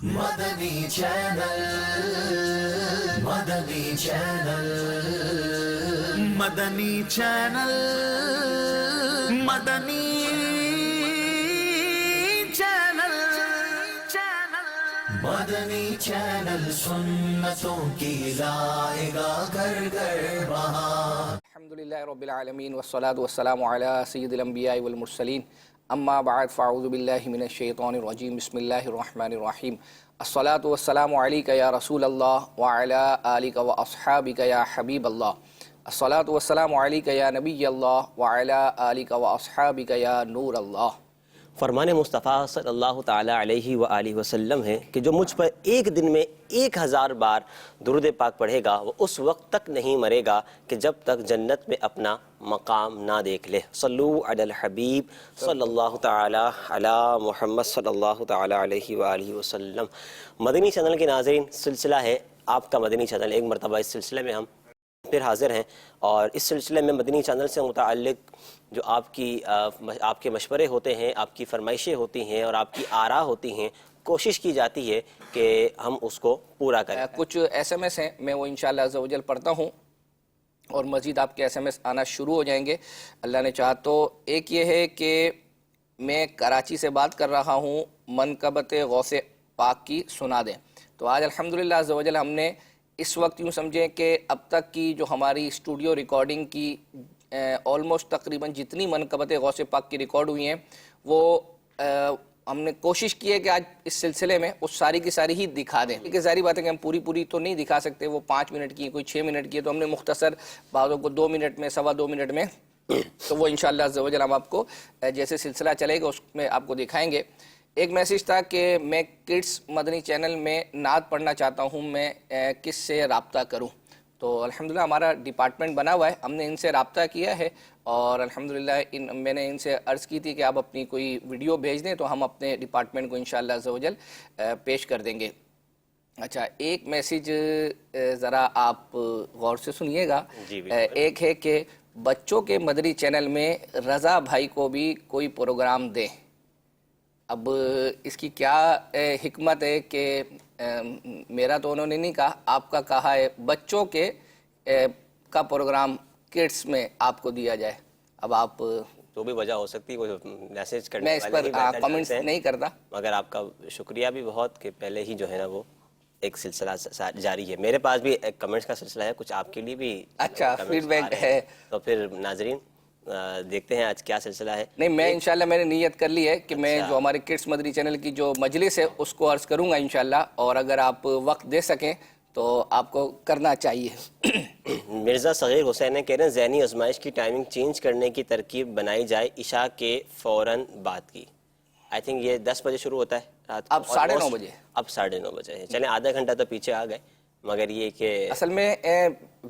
مدنی channel, مدنی channel, مدنی channel, مدنی channel, مدنی channel سنتوں کی لائے گا گھر گھر بہار۔ الحمدللہ رب العالمین والصلاة والسلام علی سید الانبیاء والمرسلین، اما بعد فاعوذ باللہ من الشیطان الرجیم، بسم اللہ الرحمن الرحیم۔ الصلاة والسلام علیک یا رسول اللہ وعلی آلک واصحابک یا حبیب اللہ۔ الصلاة والسلام علیک یا نبی اللہ وعلی آلک واصحابک یا نور اللہ۔ فرمان مصطفیٰ صلی اللہ تعالیٰ علیہ وآلہ وسلم ہے کہ جو مجھ پر ایک دن میں 1000 بار درود پاک پڑھے گا وہ اس وقت تک نہیں مرے گا کہ جب تک جنت میں اپنا مقام نہ دیکھ لے۔ صلو علی الحبیب صلی اللہ تعالیٰ علی محمد صلی اللہ تعالیٰ علیہ وآلہ وسلم۔ مدنی چینل کے ناظرین، سلسلہ ہے آپ کا مدنی چینل۔ ایک مرتبہ اس سلسلے میں ہم پھر حاضر ہیں، اور اس سلسلے میں مدنی چینل سے متعلق جو آپ کے مشورے ہوتے ہیں، آپ کی فرمائشیں ہوتی ہیں اور آپ کی آراء ہوتی ہیں، کوشش کی جاتی ہے کہ ہم اس کو پورا کریں۔ کچھ ایس ایم ایس ہیں، میں وہ انشاءاللہ عز و جل پڑھتا ہوں اور مزید آپ کے ایس ایم ایس آنا شروع ہو جائیں گے اللہ نے چاہا تو۔ ایک یہ ہے کہ میں کراچی سے بات کر رہا ہوں، منقبت غوث پاک کی سنا دیں۔ تو آج الحمدللہ عز و جل ہم نے اس وقت یوں سمجھیں کہ اب تک کی جو ہماری اسٹوڈیو ریکارڈنگ کی آلموسٹ تقریباً جتنی منقبت غوث پاک کی ریکارڈ ہوئی ہیں وہ ہم نے کوشش کی ہے کہ آج اس سلسلے میں اس ساری کی ساری ہی دکھا دیں۔ لیکن ظاہری بات ہے کہ ہم پوری تو نہیں دکھا سکتے، وہ 5 منٹ کی، کوئی 6 منٹ کی ہے، تو ہم نے مختصر بعضوں کو 2 منٹ میں، 2.25 منٹ میں، تو وہ انشاءاللہ عز و جل ہم آپ کو جیسے سلسلہ چلے گا اس میں آپ کو دکھائیں گے۔ ایک میسیج تھا کہ میں کڈس مدنی چینل میں نعت پڑھنا چاہتا ہوں، میں کس سے رابطہ کروں؟ تو الحمدللہ ہمارا ڈپارٹمنٹ بنا ہوا ہے، ہم نے ان سے رابطہ کیا ہے، اور الحمدللہ میں نے ان سے عرض کی تھی کہ آپ اپنی کوئی ویڈیو بھیج دیں تو ہم اپنے ڈپارٹمنٹ کو انشاءاللہ عز و جل پیش کر دیں گے۔ اچھا، ایک میسیج ذرا آپ غور سے سنیے گا۔ ایک ہے کہ بچوں کے مدنی چینل میں رضا بھائی کو بھی کوئی پروگرام دیں۔ اب اس کی کیا حکمت ہے کہ میرا تو انہوں نے نہیں کہا، آپ کا کہا ہے بچوں کے کا پروگرام کڈس میں آپ کو دیا جائے۔ اب آپ تو بھی وجہ ہو سکتی ہے، وہ میسیج کرنے میں اس پر کمنٹس نہیں کرتا، مگر آپ کا شکریہ بھی بہت کہ پہلے ہی جو ہے نا وہ ایک سلسلہ جاری ہے۔ میرے پاس بھی ایک کمنٹس کا سلسلہ ہے، کچھ آپ کے لیے بھی اچھا فیڈ بیک ہے۔ تو پھر ناظرین دیکھتے ہیں آج کیا سلسلہ ہے۔ نہیں، میں انشاءاللہ میں نے نیت کر لی ہے کہ میں جو ہمارے کڈس مدنی چینل کی جو مجلس ہے اس کو عرض کروں گا انشاءاللہ، اور اگر آپ وقت دے سکیں تو آپ کو کرنا چاہیے۔ مرزا صغیر حسین نے کہہ رہے ہیں ذہنی آزمائش کی ٹائمنگ چینج کرنے کی ترکیب بنائی جائے عشاء کے فوراً بعد کی۔ آئی تھنک یہ 10 بجے شروع ہوتا ہے رات کو، اب 9:30 بجے، اب 9:30 بجے ہے۔ چلیں آدھا گھنٹہ تو پیچھے آ گئے، مگر یہ کہ اصل میں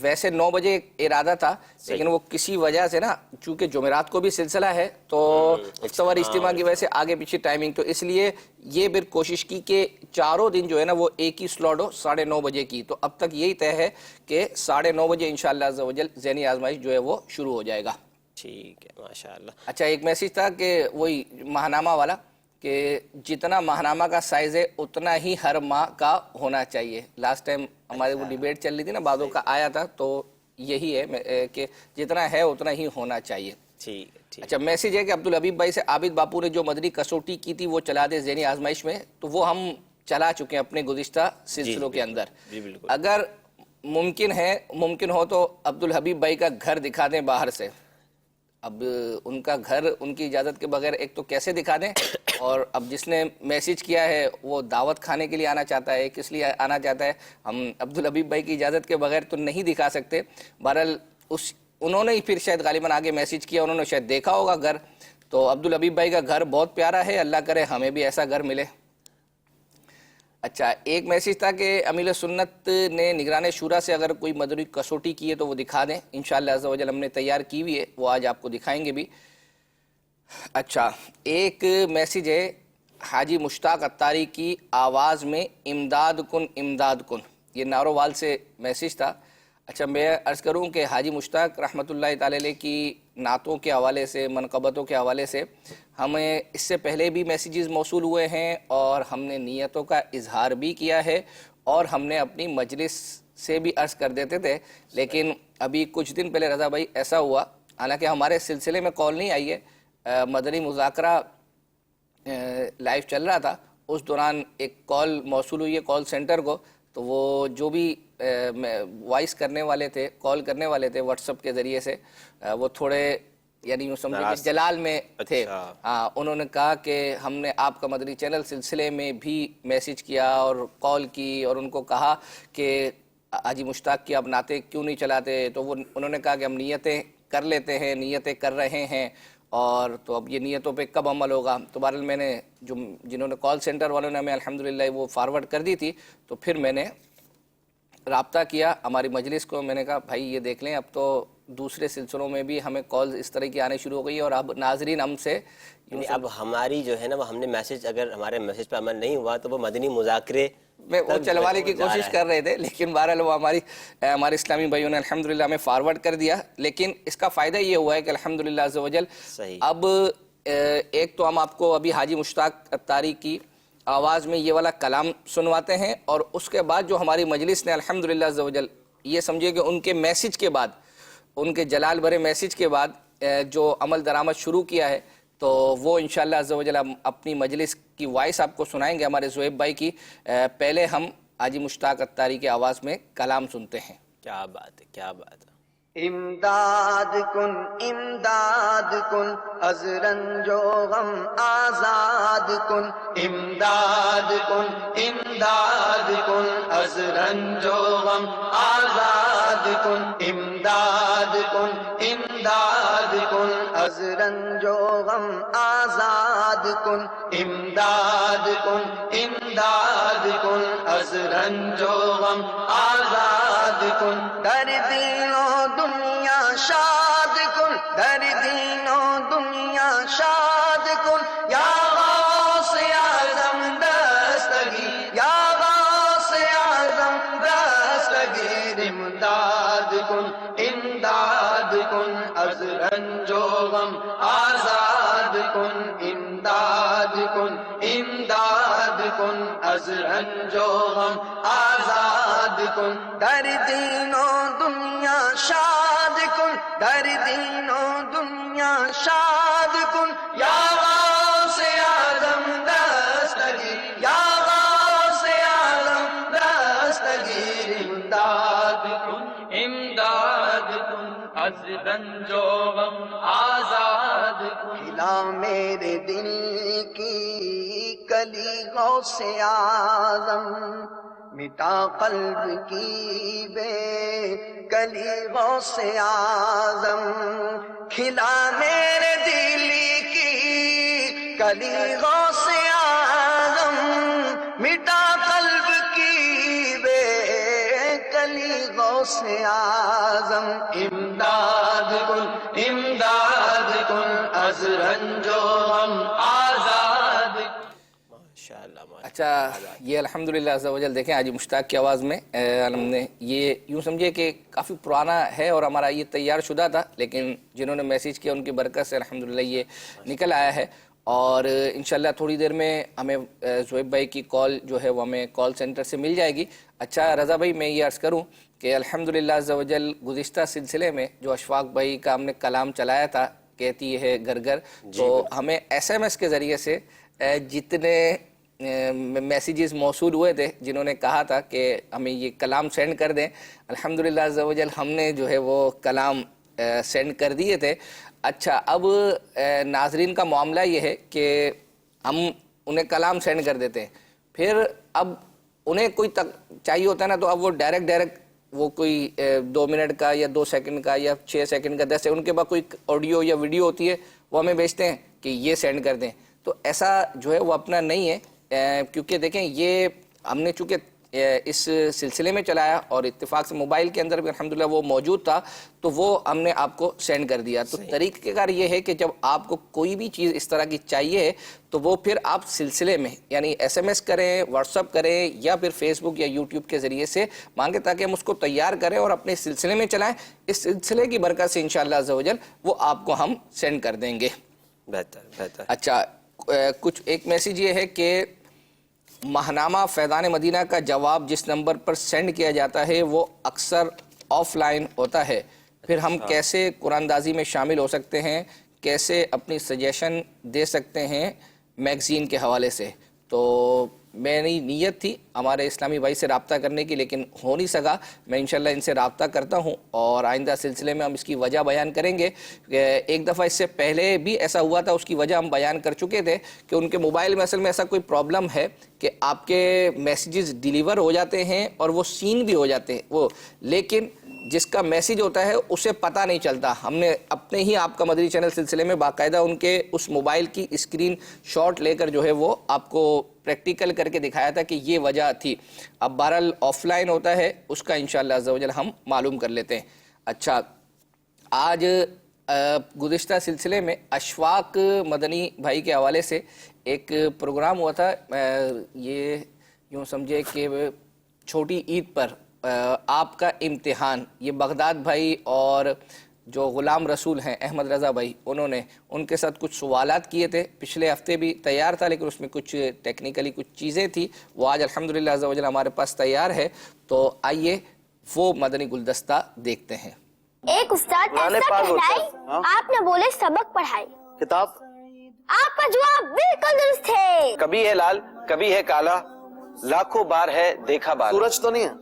ویسے 9 بجے ارادہ تھا، لیکن وہ کسی وجہ سے نا، چونکہ جمعرات کو بھی سلسلہ ہے تو اختبار اجتماع کی وجہ سے آگے پیچھے ٹائمنگ، تو اس لیے یہ پھر کوشش کی کہ چاروں دن جو ہے نا وہ ایک ہی سلاٹ ہو 9:30 بجے کی۔ تو اب تک یہی طے ہے کہ 9:30 بجے انشاءاللہ عز و جل ذہنی آزمائش جو ہے وہ شروع ہو جائے گا۔ ٹھیک ہے، ماشاءاللہ۔ اچھا، ایک میسیج تھا کہ وہی ماہنامہ والا، کہ جتنا ماہنامہ کا سائز ہے اتنا ہی ہر ماہ کا ہونا چاہیے۔ لاسٹ ٹائم ہمارے وہ ڈیبیٹ چل رہی تھی نا، بعضوں کا آیا تھا، تو یہی ہے کہ جتنا ہے اتنا ہی ہونا چاہیے۔ ٹھیک ہے۔ اچھا، میسیج ہے کہ عبدالحبیب بھائی سے عابد باپو نے جو مدنی کسوٹی کی تھی وہ چلا دے ذہنی آزمائش میں، تو وہ ہم چلا چکے ہیں اپنے گزشتہ سلسلوں کے اندر۔ اگر ممکن ہو تو عبدالحبیب بھائی کا گھر دکھا دیں باہر سے۔ اب ان کا گھر ان کی اجازت کے بغیر ایک تو کیسے دکھا دیں، اور اب جس نے میسیج کیا ہے وہ دعوت کھانے کے لیے آنا چاہتا ہے، کس لیے آنا چاہتا ہے، ہم عبدالحبیب بھائی کی اجازت کے بغیر تو نہیں دکھا سکتے۔ بہرحال انہوں نے ہی پھر شاید غالباً آگے میسیج کیا، انہوں نے شاید دیکھا ہوگا گھر، تو عبدالحبیب بھائی کا گھر بہت پیارا ہے، اللہ کرے ہمیں بھی ایسا گھر ملے۔ اچھا، ایک میسیج تھا کہ امیل سنت نے نگران شورا سے اگر کوئی مدنی کسوٹی کی ہے تو وہ دکھا دیں، انشاءاللہ عز و جل ہم نے تیار کی ہوئی ہے، وہ آج آپ کو دکھائیں گے بھی۔ اچھا، ایک میسیج ہے حاجی مشتاق اتاری کی آواز میں امداد کن امداد کن، یہ نارووال سے میسیج تھا۔ اچھا، میں عرض کروں کہ حاجی مشتاق رحمۃ اللہ تعالی علیہ کی نعتوں کے حوالے سے، منقبتوں کے حوالے سے ہمیں اس سے پہلے بھی میسیجز موصول ہوئے ہیں اور ہم نے نیتوں کا اظہار بھی کیا ہے اور ہم نے اپنی مجلس سے بھی عرض کر دیتے تھے، لیکن ابھی کچھ دن پہلے رضا بھائی ایسا ہوا، حالانکہ ہمارے سلسلے میں کال نہیں آئی ہے، مدنی مذاکرہ لائیو چل رہا تھا، اس دوران ایک کال موصول ہوئی ہے کال سینٹر کو، تو وہ جو بھی وائس کرنے والے تھے، کال کرنے والے تھے واٹس ایپ کے ذریعے سے، وہ تھوڑے یعنی یوں سمجھے کہ جلال میں تھے. ہاں، انہوں نے کہا کہ ہم نے آپ کا مدنی چینل سلسلے میں بھی میسیج کیا اور کال کی اور ان کو کہا کہ حاجی مشتاق کی آپ نعتیں کیوں نہیں چلاتے، تو وہ انہوں نے کہا کہ ہم نیتیں کر لیتے ہیں، نیتیں کر رہے ہیں، اور تو اب یہ نیتوں پہ کب عمل ہوگا. تو بہرحال میں نے جنہوں نے کال سینٹر والوں نے ہمیں الحمدللہ وہ فارورڈ کر دی تھی، تو پھر میں نے رابطہ کیا ہماری مجلس کو، میں نے کہا بھائی یہ دیکھ لیں اب تو دوسرے سلسلوں میں بھی ہمیں کالز اس طرح کی آنے شروع ہو گئی اور اب ناظرین ہم سے یعنی اب ہماری جو ہے نا وہ ہم نے میسج، اگر ہمارے میسج پہ عمل نہیں ہوا تو وہ مدنی مذاکرے میں وہ چلوانے کی کوشش کر رہے تھے، لیکن بہرحال وہ ہمارے اسلامی بھائیوں نے الحمدللہ ہمیں فارورڈ کر دیا. لیکن اس کا فائدہ یہ ہوا ہے کہ الحمدللہ عز و جل اب ایک تو ہم آپ کو ابھی حاجی مشتاق اتاری کی آواز میں یہ والا کلام سنواتے ہیں، اور اس کے بعد جو ہماری مجلس نے الحمدللہ عز و جل یہ سمجھے کہ ان کے میسج کے بعد، ان کے جلال بھرے میسج کے بعد جو عمل درآمد شروع کیا ہے، تو وہ انشاءاللہ عز و جل ہم اپنی مجلس کی وائس آپ کو سنائیں گے ہمارے زہیب بھائی کی. پہلے ہم حاجی مشتاق اتاری کی آواز میں کلام سنتے ہیں. کیا بات ہے، کیا بات ہے. امداد کن از رنج و غم آزاد کن، امداد کن از رنج و غم آزاد کن، امداد کن از رنج و غم آزاد کن، امداد کن از رنج و غم آزاد کن، در دین و دنیا شاد کن، در دین و دنیا شاد کن، یا غوث اعظم دستگیر، یا غوث اعظم دستگیر، امداد کن از رنج و غم آزاد کن، امداد کن از رنج و غم آزاد کن، در دین و دنیا شاد کن، در دین و دنیا شاد کن، یا غوث اعظم دستگیر، یا غوث اعظم دستگیر، امداد کن از رنج و غم آزاد کن. کھلا میرے دل کی کلی غوث اعظم، مٹا قلب کی بے کلی غوث اعظم، کھلا میرے دل کی کلی غوث اعظم، مٹا قلب کی بے کلی غوث اعظم، امداد کن از رنج و غم آزاد. اچھا، یہ الحمدللہ عز و جل دیکھیں حاجی مشتاق کی آواز میں ہم نے یہ یوں سمجھے کہ کافی پرانا ہے اور ہمارا یہ تیار شدہ تھا، لیکن جنہوں نے میسیج کیا ان کی برکت سے الحمدللہ یہ نکل آیا ہے. اور انشاءاللہ تھوڑی دیر میں ہمیں زہیب بھائی کی کال جو ہے وہ ہمیں کال سینٹر سے مل جائے گی. اچھا رضا بھائی، میں یہ عرض کروں کہ الحمدللہ عز و جل گزشتہ سلسلے میں جو اشفاق بھائی کا ہم نے کلام چلایا تھا کہتی ہے گھر گھر، تو ہمیں ایس ایم ایس کے ذریعے سے جتنے میسیجز موصول ہوئے تھے جنہوں نے کہا تھا کہ ہمیں یہ کلام سینڈ کر دیں، الحمدللہ عز و جل ہم نے جو ہے وہ کلام سینڈ کر دیے تھے. اچھا، اب ناظرین کا معاملہ یہ ہے کہ ہم انہیں کلام سینڈ کر دیتے ہیں، پھر اب انہیں کوئی چاہیے ہوتا ہے نا، تو اب وہ ڈائریکٹ وہ کوئی 2 منٹ کا یا 2 سیکنڈ کا یا 6 سیکنڈ کا 10 سیکنڈ کے بعد کوئی آڈیو یا ویڈیو ہوتی ہے وہ ہمیں بھیجتے ہیں کہ یہ سینڈ کر دیں. تو ایسا جو ہے وہ اپنا نہیں ہے، کیونکہ دیکھیں یہ ہم نے چونکہ اس سلسلے میں چلایا اور اتفاق سے موبائل کے اندر بھی الحمدللہ وہ موجود تھا، تو وہ ہم نے آپ کو سینڈ کر دیا. تو طریقہ کار یہ ہے کہ جب آپ کو کوئی بھی چیز اس طرح کی چاہیے تو وہ پھر آپ سلسلے میں یعنی ایس ایم ایس کریں، واٹس ایپ کریں یا پھر فیس بک یا یوٹیوب کے ذریعے سے مانگیں تاکہ ہم اس کو تیار کریں اور اپنے سلسلے میں چلائیں. اس سلسلے کی برکت سے انشاءاللہ عز و جل وہ آپ کو ہم سینڈ کر دیں گے. بہتر بہتر. اچھا کچھ ایک میسیج یہ ہے کہ ماہنامہ فیضان مدینہ کا جواب جس نمبر پر سینڈ کیا جاتا ہے وہ اکثر آف لائن ہوتا ہے، پھر ہم کیسے قرآن دازی میں شامل ہو سکتے ہیں، کیسے اپنی سجیشن دے سکتے ہیں میگزین کے حوالے سے؟ تو میری نیت تھی ہمارے اسلامی بھائی سے رابطہ کرنے کی، لیکن ہو نہیں سکا. میں انشاءاللہ ان سے رابطہ کرتا ہوں اور آئندہ سلسلے میں ہم اس کی وجہ بیان کریں گے. ایک دفعہ اس سے پہلے بھی ایسا ہوا تھا، اس کی وجہ ہم بیان کر چکے تھے کہ ان کے موبائل میں اصل میں ایسا کوئی پرابلم ہے کہ آپ کے میسیجز ڈیلیور ہو جاتے ہیں اور وہ سین بھی ہو جاتے ہیں وہ، لیکن جس کا میسیج ہوتا ہے اسے پتہ نہیں چلتا. ہم نے اپنے ہی آپ کا مدنی چینل سلسلے میں باقاعدہ ان کے اس موبائل کی اسکرین شاٹ لے کر جو ہے وہ آپ کو پریکٹیکل کر کے دکھایا تھا کہ یہ وجہ تھی. اب بہرحال آف لائن ہوتا ہے، اس کا انشاءاللہ عز و جل ہم معلوم کر لیتے ہیں. اچھا آج گزشتہ سلسلے میں اشفاق مدنی بھائی کے حوالے سے ایک پروگرام ہوا تھا. یہ یوں سمجھے کہ چھوٹی عید پر آپ کا امتحان، یہ بغداد بھائی اور جو غلام رسول ہیں احمد رضا بھائی، انہوں نے ان کے ساتھ کچھ سوالات کیے تھے. پچھلے ہفتے بھی تیار تھا لیکن اس میں کچھ ٹیکنیکلی کچھ چیزیں تھی، وہ آج الحمدللہ عز و جل ہمارے پاس تیار ہے. تو آئیے وہ مدنی گلدستہ دیکھتے ہیں. ایک استاد ایسا کہلائے آپ نے بولے سبق پڑھائی، کتاب آپ کا جواب بالکل درست ہے. کبھی ہے لال کبھی ہے کالا، لاکھوں بار ہے دیکھا بار. سورج تو نہیں ہے،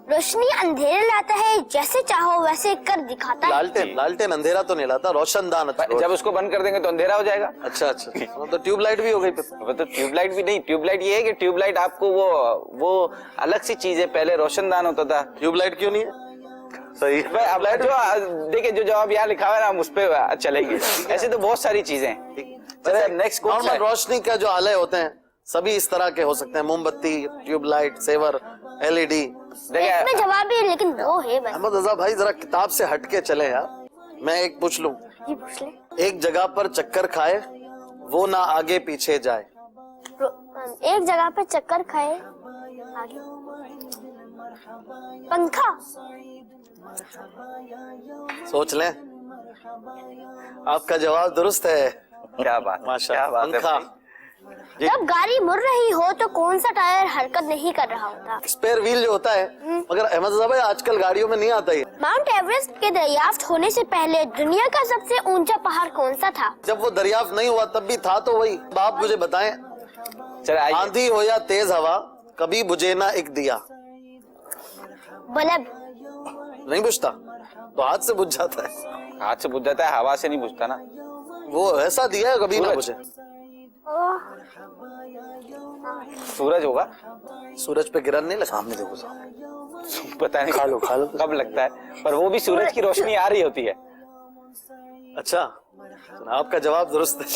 روشنی اندھیرے لاتا ہے، جیسے چاہو ویسے کر دکھاتا ہے. لالٹین اندھیرا تو نہیں لاتا، روشن دان. جب اس کو بند کر دیں گے تو اندھیرا ہو جائے گا. اچھا تو ٹیوب لائٹ بھی ہو گئی پھر. وہ تو ٹیوب لائٹ بھی نہیں، ٹیوب لائٹ یہ ہے کہ ٹیوب لائٹ آپ کو وہ الگ سی چیز ہے، پہلے روشن دان ہوتا تھا. ٹیوب لائٹ کیوں نہیں ہے؟ صحیح. اب جو دیکھیں جو جواب یہاں لکھا ہوا ہے ہم اس پہ چلیں گے. ایسے تو بہت ساری چیزیں ہیں. نیکسٹ نارمل روشنی کا جو آلے ہوتے ہیں سبھی اس طرح کے ہو سکتے ہیں، موم بتی، ٹیوب لائٹ، سیور، LED. اس میں جواب ہے لیکن وہ ہے بس. احمد رضا بھائی ذرا کتاب سے ہٹ کے چلے یار. میں ایک پوچھ لوں، جی پوچھ لیں. ایک جگہ پر چکر کھائے وہ نہ آگے پیچھے جائے. ایک جگہ پہ چکر کھائے آگے پنکھا. سوچ لیں، آپ کا جواب درست ہے. کیا بات، ماشاء اللہ. پنکھا. جب گاڑی مڑ رہی ہو تو کون سا ٹائر حرکت نہیں کر رہا ہوتا؟ اسپیئر ویل جو ہوتا ہے. مگر احمد رضا بھائی آج کل گاڑیوں میں نہیں آتا یہ. ماؤنٹ ایوریسٹ کے دریافت ہونے سے پہلے دنیا کا سب سے اونچا پہاڑ کون سا تھا؟ جب وہ دریافت نہیں ہوا تب بھی تھا تو وہی. آپ مجھے بتائیں، چل آئیے. آندھی ہو یا تیز ہوا کبھی بجھے نہ ایک دیا. بلب. نہیں بجھتا تو ہاتھ سے بجھ جاتا ہے. ہاتھ سے بجھ جاتا ہے، ہوا سے نہیں بجھتا نا. وہ ایسا دیا ہے کبھی نہ سورج. بجھے. سورج ہوگا. سورج پہ گرن نہیں لگا. سامنے دیکھو، پتہ نہیں کب لگتا ہے، پر وہ بھی سورج کی روشنی آ رہی ہوتی ہے. اچھا آپ کا جواب درست ہے.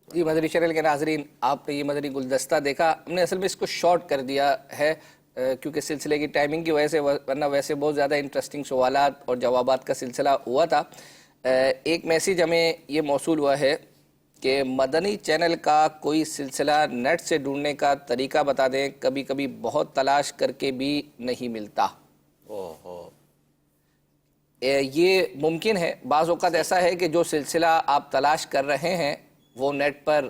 جی مدنی چینل کے ناظرین، آپ نے یہ مدنی گلدستہ دیکھا. ہم نے اصل میں اس کو شارٹ کر دیا ہے کیونکہ سلسلے کی ٹائمنگ کی وجہ سے، ورنہ ویسے بہت زیادہ انٹرسٹنگ سوالات اور جوابات کا سلسلہ ہوا تھا. ایک میسیج ہمیں یہ موصول ہوا ہے کہ مدنی چینل کا کوئی سلسلہ نیٹ سے ڈھونڈنے کا طریقہ بتا دیں، کبھی کبھی بہت تلاش کر کے بھی نہیں ملتا. یہ ممکن ہے، بعض اوقات ایسا ہے کہ جو سلسلہ آپ تلاش کر رہے ہیں وہ نیٹ پر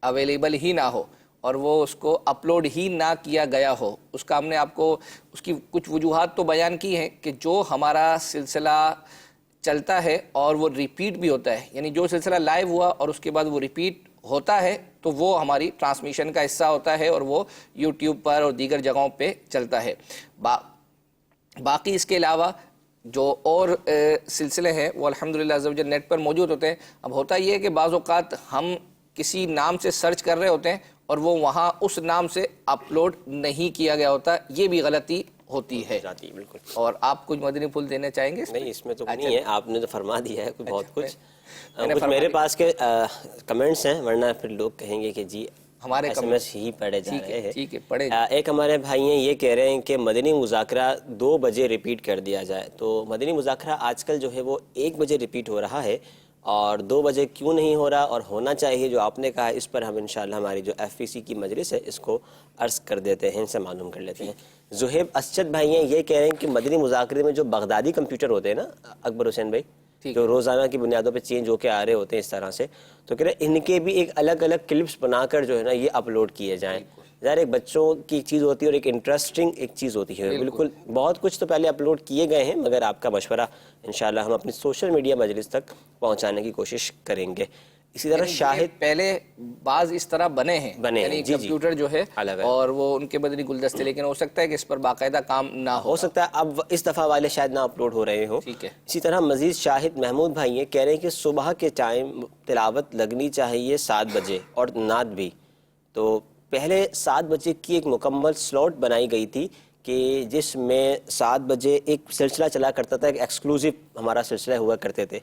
اویلیبل ہی نہ ہو اور وہ اس کو اپلوڈ ہی نہ کیا گیا ہو. اس کا ہم نے آپ کو اس کی کچھ وجوہات تو بیان کی ہیں کہ جو ہمارا سلسلہ چلتا ہے اور وہ ریپیٹ بھی ہوتا ہے، یعنی جو سلسلہ لائیو ہوا اور اس کے بعد وہ ریپیٹ ہوتا ہے تو وہ ہماری ٹرانسمیشن کا حصہ ہوتا ہے اور وہ یوٹیوب پر اور دیگر جگہوں پہ چلتا ہے. باقی اس کے علاوہ جو اور سلسلے ہیں وہ الحمدللہ عز و جل نیٹ پر موجود ہوتے ہیں. اب ہوتا یہ ہے کہ بعض اوقات ہم کسی نام سے سرچ کر رہے ہوتے ہیں اور وہ وہاں اس نام سے اپلوڈ نہیں کیا گیا ہوتا، یہ بھی غلطی ہوتی ہے. بالکل. اور آپ کچھ مدنی پھول دینا چاہیں گے؟ نہیں، اس میں تو نہیں ہے، آپ نے تو فرما دیا ہے بہت کچھ. میرے پاس کے کمنٹس ہیں، ورنہ پھر لوگ کہیں گے کہ جی ہمارے SMS ہی پڑھے جا رہے ہیں. ٹھیک ہے پڑھے. ایک ہمارے بھائی ہیں یہ کہہ رہے ہیں کہ مدنی مذاکرہ 2 بجے ریپیٹ کر دیا جائے. تو مدنی مذاکرہ آج کل جو ہے وہ 1 بجے ریپیٹ ہو رہا ہے، اور 2 بجے کیوں نہیں ہو رہا اور ہونا چاہیے جو آپ نے کہا، اس پر ہم انشاءاللہ ہماری جو FPC کی مجلس ہے اس کو عرض کر دیتے ہیں، ان سے معلوم کر لیتے ہیں. زہیب اسجد بھائی ہیں یہ کہہ رہے ہیں کہ مدنی مذاکرے میں جو بغدادی کمپیوٹر ہوتے ہیں نا اکبر حسین بھائی، جو روزانہ کی بنیادوں پہ چینج ہو کے آ رہے ہوتے ہیں اس طرح سے. تو کہہ رہے ان کے بھی ایک الگ الگ کلپس بنا کر جو ہے نا یہ اپلوڈ کیے جائیں. ظاہر ایک بچوں کی ایک چیز ہوتی ہے اور ایک انٹرسٹنگ ایک چیز ہوتی ہے. بالکل بہت کچھ تو پہلے اپلوڈ کیے گئے ہیں مگر آپ کا مشورہ انشاءاللہ ہم اپنی سوشل میڈیا مجلس تک پہنچانے کی کوشش کریں گے. اسی طرح شاہد پہلے بعض اس طرح بنے ہیں یعنی کمپیوٹر جو ہے اور وہ ان کے بدنی گلدستے, لیکن ہو سکتا ہے کہ اس پر باقاعدہ کام نہ ہو سکتا ہے اب اس دفعہ والے شاید نہ اپلوڈ ہو رہے ہوں. اسی طرح مزید شاہد محمود بھائی کہہ رہے ہیں کہ صبح کے ٹائم تلاوت لگنی چاہیے 7 بجے اور نعت بھی. تو پہلے 7 بجے کی ایک مکمل سلاٹ بنائی گئی تھی کہ جس میں 7 بجے ایک سلسلہ چلا کرتا تھا, ایک ایکسکلوزیو ہمارا سلسلہ ہوا کرتے تھے.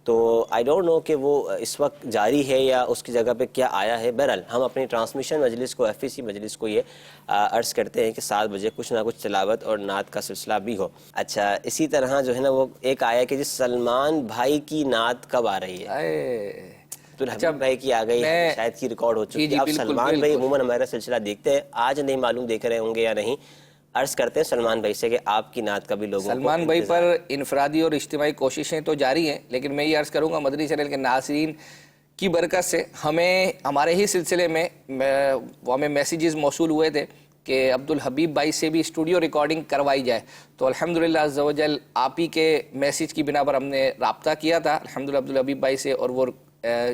تو آئی ڈونٹ نو کہ وہ اس وقت جاری ہے یا اس کی جگہ پہ کیا آیا ہے. بہرحال ہم اپنی ٹرانسمیشن مجلس کو FEC مجلس کو یہ عرض کرتے ہیں کہ 7 بجے کچھ نہ کچھ تلاوت اور نعت کا سلسلہ بھی ہو. اچھا اسی طرح جو ہے نا وہ ایک آیا کہ جس سلمان بھائی کی نعت کب آ رہی ہے. عبدالحبیب بھائی کی آ گئی ہے, شاید کی ریکارڈ ہو چکی ہے. اب سلمان بھائی عموماً ہمارا سلسلہ دیکھتے ہیں, آج نہیں معلوم دیکھ رہے ہوں گے یا نہیں. عرض کرتے ہیں سلمان بھائی سے کہ آپ کی نعت کا بھی لوگوں سلمان بھائی پر انفرادی اور اجتماعی کوششیں تو جاری ہیں, لیکن میں یہ عرض کروں گا مدنی چینل کے ناظرین کی برکت سے ہمیں ہمارے ہی سلسلے میں ہمیں میسیجز موصول ہوئے تھے کہ عبدالحبیب بھائی سے بھی اسٹوڈیو ریکارڈنگ کروائی جائے. تو الحمدللہ عز و جل آپ ہی کے میسیج کی بنا پر ہم نے رابطہ کیا تھا الحمدللہ عبدالحبیب بھائی سے, اور وہ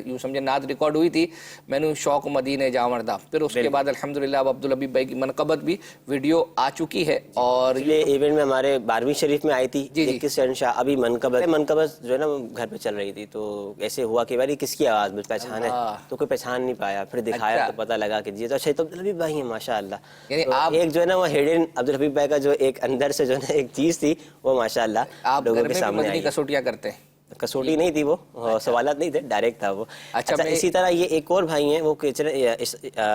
یوں سمجھے نعت ریکارڈ ہوئی تھی میں نے شوق مدینہ جامردہ. پھر اس کے بعد الحمدللہ اب عبدالحبیب بھائی کی منقبت بھی ویڈیو آ چکی ہے. اور یہ ایونٹ میں ہمارے 12ویں شریف میں آئی تھی 21 شہنشاہ, ابھی منقبت جو ہے نا گھر پہ چل رہی تھی. تو ایسے ہوا کہ بھائی کس کی آواز مجھ پہچان ہے, تو کوئی پہچان نہیں پایا. پھر دکھایا تو پتہ لگا کہ جی تو اچھا تو عبدالحبیب بھائی ہیں ماشاءاللہ. یعنی ایک جو ہے نا وہ ہیڈن عبدالحبیب بھائی کا جو ایک اندر سے جو ہے نا ایک چیز تھی وہ ماشاءاللہ لوگوں کے سامنے آئی. کسوٹیاں کرتے ہیں, کسوٹی نہیں تھی وہ, سوالات نہیں تھے, ڈائریکٹ تھا وہ. اچھا اسی طرح یہ ایک اور بھائی ہیں وہ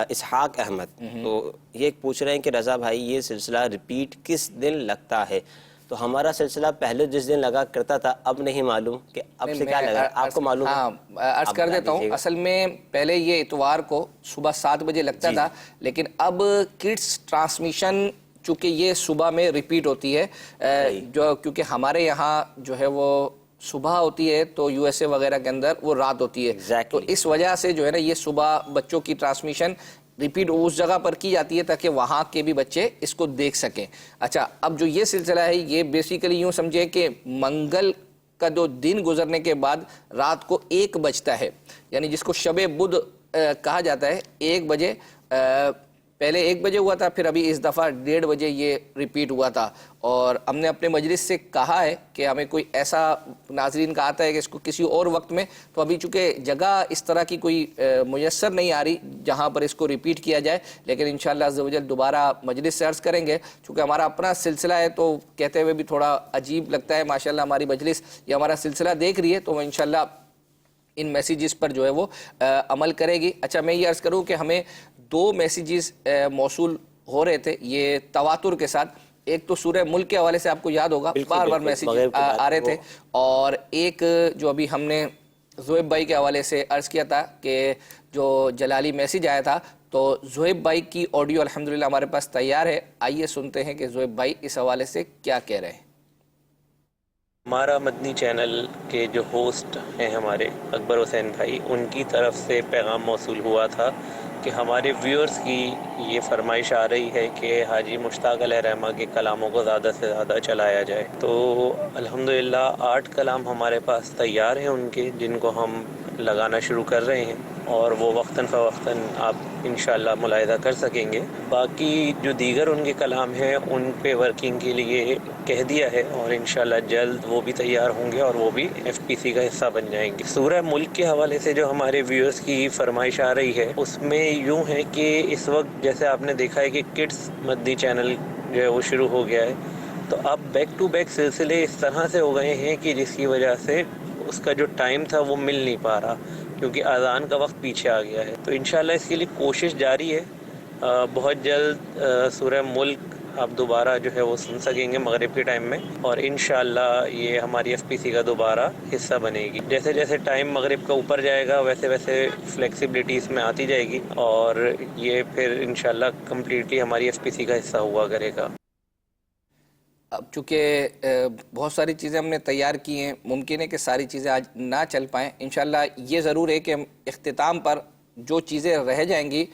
اسحاق احمد, تو یہ پوچھ رہے ہیں کہ رضا بھائی یہ سلسلہ ریپیٹ کس دن لگتا ہے. تو ہمارا سلسلہ پہلے جس دن لگا کرتا تھا اب نہیں معلوم کہ اب سے کیا لگا, آپ کو معلوم ہے؟ ہاں عرض کر دیتا ہوں. اصل میں پہلے یہ اتوار کو صبح 7 بجے لگتا تھا, لیکن اب کڈس ٹرانسمیشن چونکہ یہ صبح میں ریپیٹ ہوتی ہے, جو کیونکہ ہمارے یہاں جو ہے وہ صبح ہوتی ہے تو USA وغیرہ کے اندر وہ رات ہوتی ہے. تو اس وجہ سے جو ہے نا یہ صبح بچوں کی ٹرانسمیشن ریپیٹ اس جگہ پر کی جاتی ہے تاکہ وہاں کے بھی بچے اس کو دیکھ سکیں. اچھا اب جو یہ سلسلہ ہے یہ بیسیکلی یوں سمجھے کہ منگل کا جو دن گزرنے کے بعد رات کو 1 بجتا ہے, یعنی جس کو شب بدھ کہا جاتا ہے. 1 بجے پہلے 1 بجے ہوا تھا, پھر ابھی اس دفعہ 1:30 بجے یہ ریپیٹ ہوا تھا. اور ہم نے اپنے مجلس سے کہا ہے کہ ہمیں کوئی ایسا ناظرین کا آتا ہے کہ اس کو کسی اور وقت میں, تو ابھی چونکہ جگہ اس طرح کی کوئی میسر نہیں آ رہی جہاں پر اس کو ریپیٹ کیا جائے, لیکن انشاءاللہ عز و جل دوبارہ مجلس سے عرض کریں گے. چونکہ ہمارا اپنا سلسلہ ہے تو کہتے ہوئے بھی تھوڑا عجیب لگتا ہے. ماشاءاللہ ہماری مجلس یہ ہمارا سلسلہ دیکھ رہی ہے تو وہ انشاءاللہ ان میسیجز پر جو ہے وہ عمل کرے گی. اچھا میں یہ عرض کروں کہ ہمیں 2 میسیجز موصول ہو رہے تھے یہ تواتر کے ساتھ. ایک تو سورہ ملک کے حوالے سے آپ کو یاد ہوگا بار بار میسیج آ رہے تھے, اور ایک جو ابھی ہم نے زہیب بھائی کے حوالے سے عرض کیا تھا کہ جو جلالی میسیج آیا تھا, تو زہیب بھائی کی آڈیو الحمدللہ ہمارے پاس تیار ہے. آئیے سنتے ہیں کہ زہیب بھائی اس حوالے سے کیا کہہ رہے ہیں. ہمارا مدنی چینل کے جو ہوسٹ ہیں ہمارے اکبر حسین بھائی, ان کی طرف سے پیغام موصول ہوا تھا کہ ہمارے ویورز کی یہ فرمائش آ رہی ہے کہ حاجی مشتاق علیہ رحمہ کے کلاموں کو زیادہ سے زیادہ چلایا جائے. تو الحمدللہ 8 کلام ہمارے پاس تیار ہیں ان کے, جن کو ہم لگانا شروع کر رہے ہیں, اور وہ وقتاً فوقتاً آپ انشاءاللہ ملاحظہ کر سکیں گے. باقی جو دیگر ان کے کلام ہیں ان پہ ورکنگ کے لیے کہہ دیا ہے, اور انشاءاللہ جلد وہ بھی تیار ہوں گے اور وہ بھی FPC کا حصہ بن جائیں گے. سورہ ملک کے حوالے سے جو ہمارے ویورز کی فرمائش آ رہی ہے اس میں یوں ہے کہ اس وقت جیسے آپ نے دیکھا ہے کہ کڈس مدنی چینل جو ہے وہ شروع ہو گیا ہے, تو اب بیک ٹو بیک سلسلے اس طرح سے ہو گئے ہیں کہ جس کی وجہ سے اس کا جو ٹائم تھا وہ مل نہیں پا رہا, کیونکہ اذان کا وقت پیچھے آ گیا ہے. تو انشاءاللہ اس کے لیے کوشش جاری ہے. بہت جلد سورہ ملک آپ دوبارہ جو ہے وہ سن سکیں گے مغرب کے ٹائم میں, اور انشاءاللہ یہ ہماری FPC کا دوبارہ حصہ بنے گی. جیسے جیسے ٹائم مغرب کا اوپر جائے گا ویسے ویسے فلیکسیبلٹی اس میں آتی جائے گی, اور یہ پھر انشاءاللہ کمپلیٹلی ہماری FPC کا حصہ ہوا کرے گا. اب چونکہ بہت ساری چیزیں ہم نے تیار کی ہیں، ممکن ہے کہ ساری چیزیں آج نہ چل پائیں. انشاءاللہ یہ ضرور ہے کہ ہم اختتام پر جو چیزیں رہ جائیں گی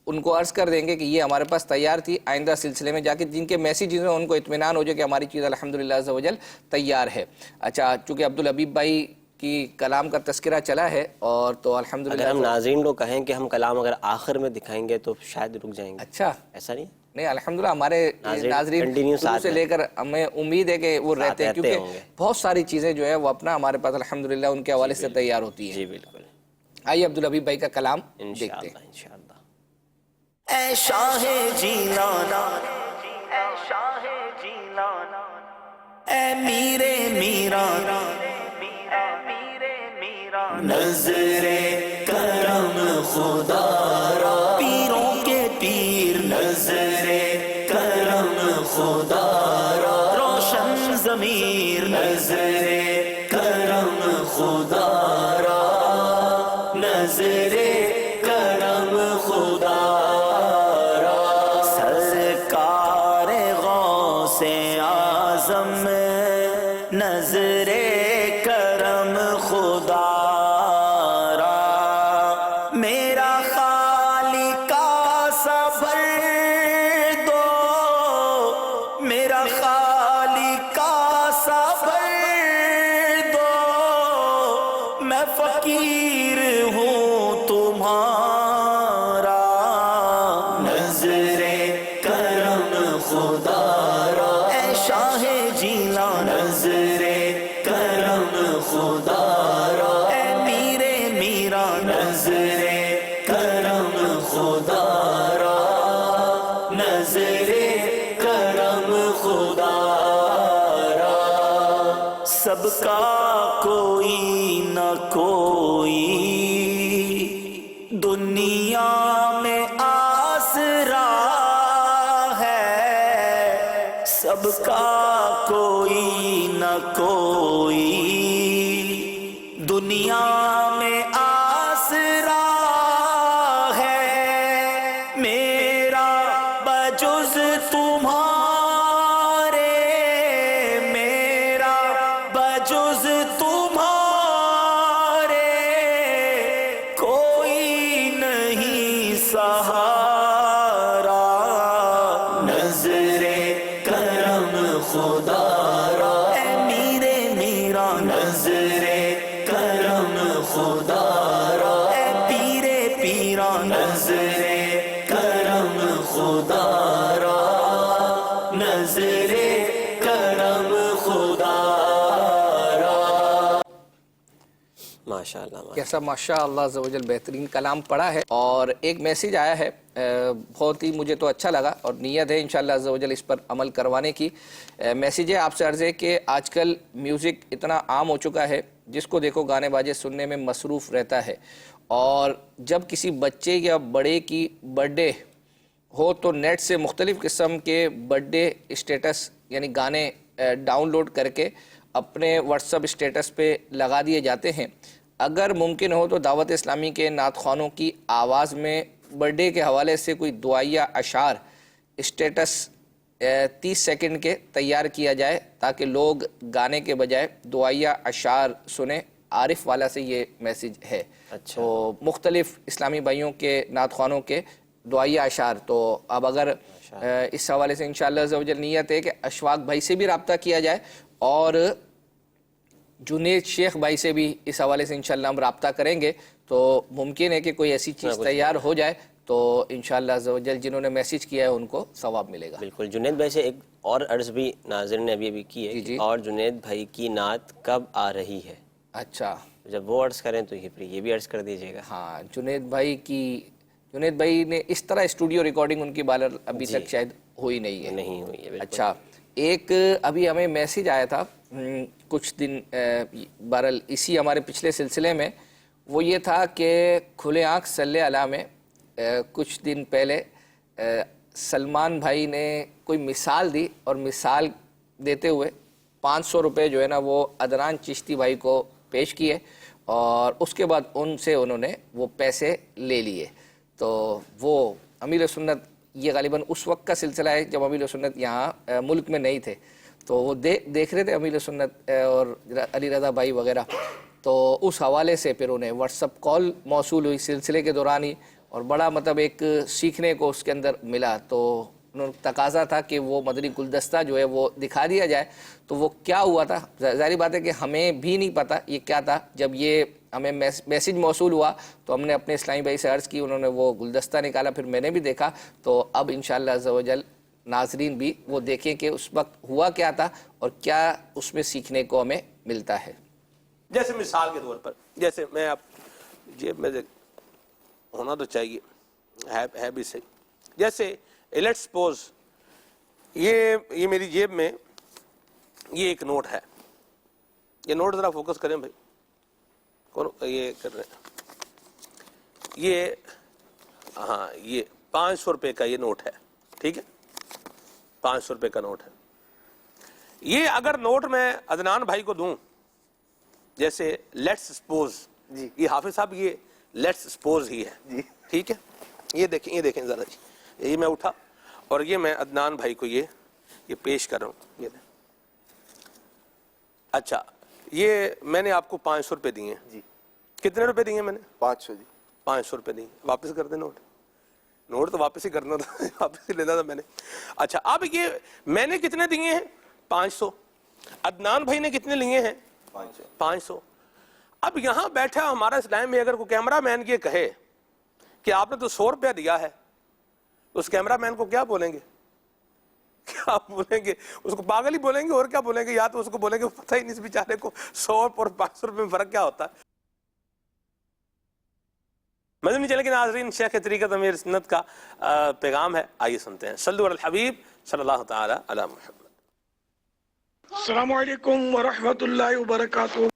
ان کو عرض کر دیں گے کہ یہ ہمارے پاس تیار تھی، آئندہ سلسلے میں جا کے جن کے میسیجز ہیں ان کو اطمینان ہو جائے کہ ہماری چیز الحمدللہ عز و جل تیار ہے. اچھا، چونکہ عبدالحبیب بھائی کی کلام کا تذکرہ چلا ہے اور تو الحمدللہ اگر ہم ناظرین کو کہیں کہ ہم کلام اگر آخر میں دکھائیں گے تو شاید رک جائیں گے. اچھا ایسا نہیں؟ نہیں، الحمدللہ ہمارے ناظرین شروع سے لے کر ہمیں امید ہے کہ وہ رہتے ہیں، کیونکہ بہت ساری چیزیں جو ہے وہ اپنا ہمارے پاس الحمدللہ ان کے حوالے سے تیار ہوتی ہیں. جی بالکل. آئیے عبدالحبیب بھائی کا کلام دیکھتے انشاءاللہ ہیں. انشاءاللہ. اے شاہ جیلانا، اے میر میرانا، نظر کرم خدا را، پیروں کے پیر نظر کرم خدا را، روشن ضمیر نظر کرم خدا را، نظر کرم خدا را، سرکار غوث اعظم نظر کرم خدا را، میرا خالق صبر دو، میرا خالق صبر دو، میں فقیر ہوں تمہارا، نظر کرم خدا را، اے شاہ جیلان نظر کرم خدا را، اے میر میرا نظر کرم خدا را، نظر کرم خدا را، سب کا کوئی نہ کوئی دنیا میں آسرا ہے، سب کا کوئی نہ کوئی دنیا میں آسرا ہے، میرا بجز تمہارے، میرا بجز تمہارے کوئی نہیں سہارا، نظر کرم خدا را، اے میر میرا نظر کرم خدا را، اے پیر پیرا نظر کرم خدا را، نظر کرم خدا را. ماشاءاللہ. کیسا ماشاءاللہ عز و جل بہترین کلام پڑھا ہے. اور ایک میسیج آیا ہے بہت ہی مجھے تو اچھا لگا اور نیت ہے انشاءاللہ عز و جل اس پر عمل کروانے کی. میسیج ہے آپ سے عرض ہے کہ آج کل میوزک اتنا عام ہو چکا ہے، جس کو دیکھو گانے باجے سننے میں مصروف رہتا ہے، اور جب کسی بچے یا بڑے کی برتھ ڈے ہو تو نیٹ سے مختلف قسم کے برتھ ڈے اسٹیٹس یعنی گانے ڈاؤن لوڈ کر کے اپنے واٹس اپ اسٹیٹس پہ لگا دیے جاتے ہیں. اگر ممکن ہو تو دعوت اسلامی کے نعت خوانوں کی آواز میں برتھ ڈے کے حوالے سے کوئی دعائیہ اشعار اسٹیٹس 30 سیکنڈ کے تیار کیا جائے تاکہ لوگ گانے کے بجائے دعائیہ اشعار سنیں. عارف والا سے یہ میسیج ہے. تو مختلف اسلامی بھائیوں کے نعت خوانوں کے دعائیہ اشعار. تو اب اگر اس حوالے سے انشاءاللہ عز و جل نیت ہے کہ اشفاق بھائی سے بھی رابطہ کیا جائے اور جنید شیخ بھائی سے بھی اس حوالے سے انشاءاللہ ہم رابطہ کریں گے، تو ممکن ہے کہ کوئی ایسی چیز تیار ہو جائے تو انشاءاللہ عز و جل جنہوں نے میسیج کیا ہے ان کو ثواب ملے گا. بالکل. جنید بھائی سے ایک اور عرض بھی ناظرین نے ابھی کی ہے کہ اور جنید بھائی کی نعت کب آ رہی ہے؟ اچھا، جب وہ عرض کریں تو یہ بھی عرض کر دیجیے گا. ہاں، جنید بھائی نے اس طرح اسٹوڈیو ریکارڈنگ ان کی بالر ابھی تک شاید ہوئی نہیں ہے. نہیں ہوئی ہے. اچھا، ایک ابھی ہمیں میسیج آیا تھا کچھ دن بہرحال اسی ہمارے پچھلے سلسلے میں، وہ یہ تھا کہ کھلے آنکھ صلی علیہ میں کچھ دن پہلے سلمان بھائی نے کوئی مثال دی اور مثال دیتے ہوئے 500 روپے جو ہے نا وہ عدنان چشتی بھائی کو پیش کیے اور اس کے بعد ان سے انہوں نے وہ پیسے لے لیے. تو وہ امیر سنت، یہ غالباً اس وقت کا سلسلہ ہے جب امیر سنت یہاں ملک میں نہیں تھے. تو وہ دیکھ رہے تھے امیر سنت اور علی رضا بھائی وغیرہ، تو اس حوالے سے پھر انہیں واٹس اپ کال موصول ہوئی سلسلے کے دوران ہی، اور بڑا مطلب ایک سیکھنے کو اس کے اندر ملا. تو انہوں نے تقاضا تھا کہ وہ مدنی گلدستہ جو ہے وہ دکھا دیا جائے. تو وہ کیا ہوا تھا، ظاہری بات ہے کہ ہمیں بھی نہیں پتہ یہ کیا تھا. جب یہ ہمیں میسیج موصول ہوا تو ہم نے اپنے اسلامی بھائی سے عرض کی، انہوں نے وہ گلدستہ نکالا، پھر میں نے بھی دیکھا. تو اب انشاءاللہ عز و جل ناظرین بھی وہ دیکھیں کہ اس وقت ہوا کیا تھا اور کیا اس میں سیکھنے کو ہمیں ملتا ہے. جیسے مثال کے طور پر، جیسے میں اب جیب میں ہونا تو چاہیے، ہے بھی صحیح. جیسے لیٹس سپوز یہ میری جیب میں یہ ایک نوٹ ہے. یہ نوٹ ذرا فوکس کریں بھائی، کون یہ کر رہے ہیں؟ یہ ہاں یہ 500 روپے کا یہ نوٹ ہے، ٹھیک ہے، 500 روپے کا نوٹ ہے. یہ اگر نوٹ میں عدنان بھائی کو دوں، جیسے لیٹس سپوز، یہ حافظ صاحب یہ لیٹس سپوز ہی ہے، ٹھیک ہے. یہ دیکھیں ذرا جی، یہ میں اٹھا اور یہ میں عدنان بھائی کو یہ پیش کر رہا ہوں. یہ اچھا، یہ میں نے آپ کو 500 روپے دیے ہیں. کتنے روپے دیے میں نے؟ 500 جی. 500 روپے دیے، واپس کر دیں. نوٹ تو واپس ہی کرنا تھا، واپس ہی لینا تھا میں نے. اچھا، اب یہ میں نے کتنے دیے ہیں؟ 500. عدنان بھائی نے کتنے لیے ہیں؟ 500. اب یہاں بیٹھا ہمارا اسلام میں اگر کوئی کیمرہ مین یہ کہے کہ آپ نے تو 100 روپیہ دیا ہے، اس کیمرہ مین کو کیا بولیں گے؟ کیا بولیں گے؟ اس کو پاگل ہی بولیں گے، اور کیا بولیں گے؟ یا تو اس کو بولیں گے پتہ ہی نہیں اس بیچارے کو 100 اور 500 روپے میں فرق کیا ہوتا ہے. مدنی چینل کے ناظرین، شیخ طریقت امیر سنت کا پیغام ہے، آئیے سنتے ہیں. صلو علی الحبیب صلی اللہ تعالی علی محمد. السلام علیکم ورحمۃ اللہ وبرکاتہ.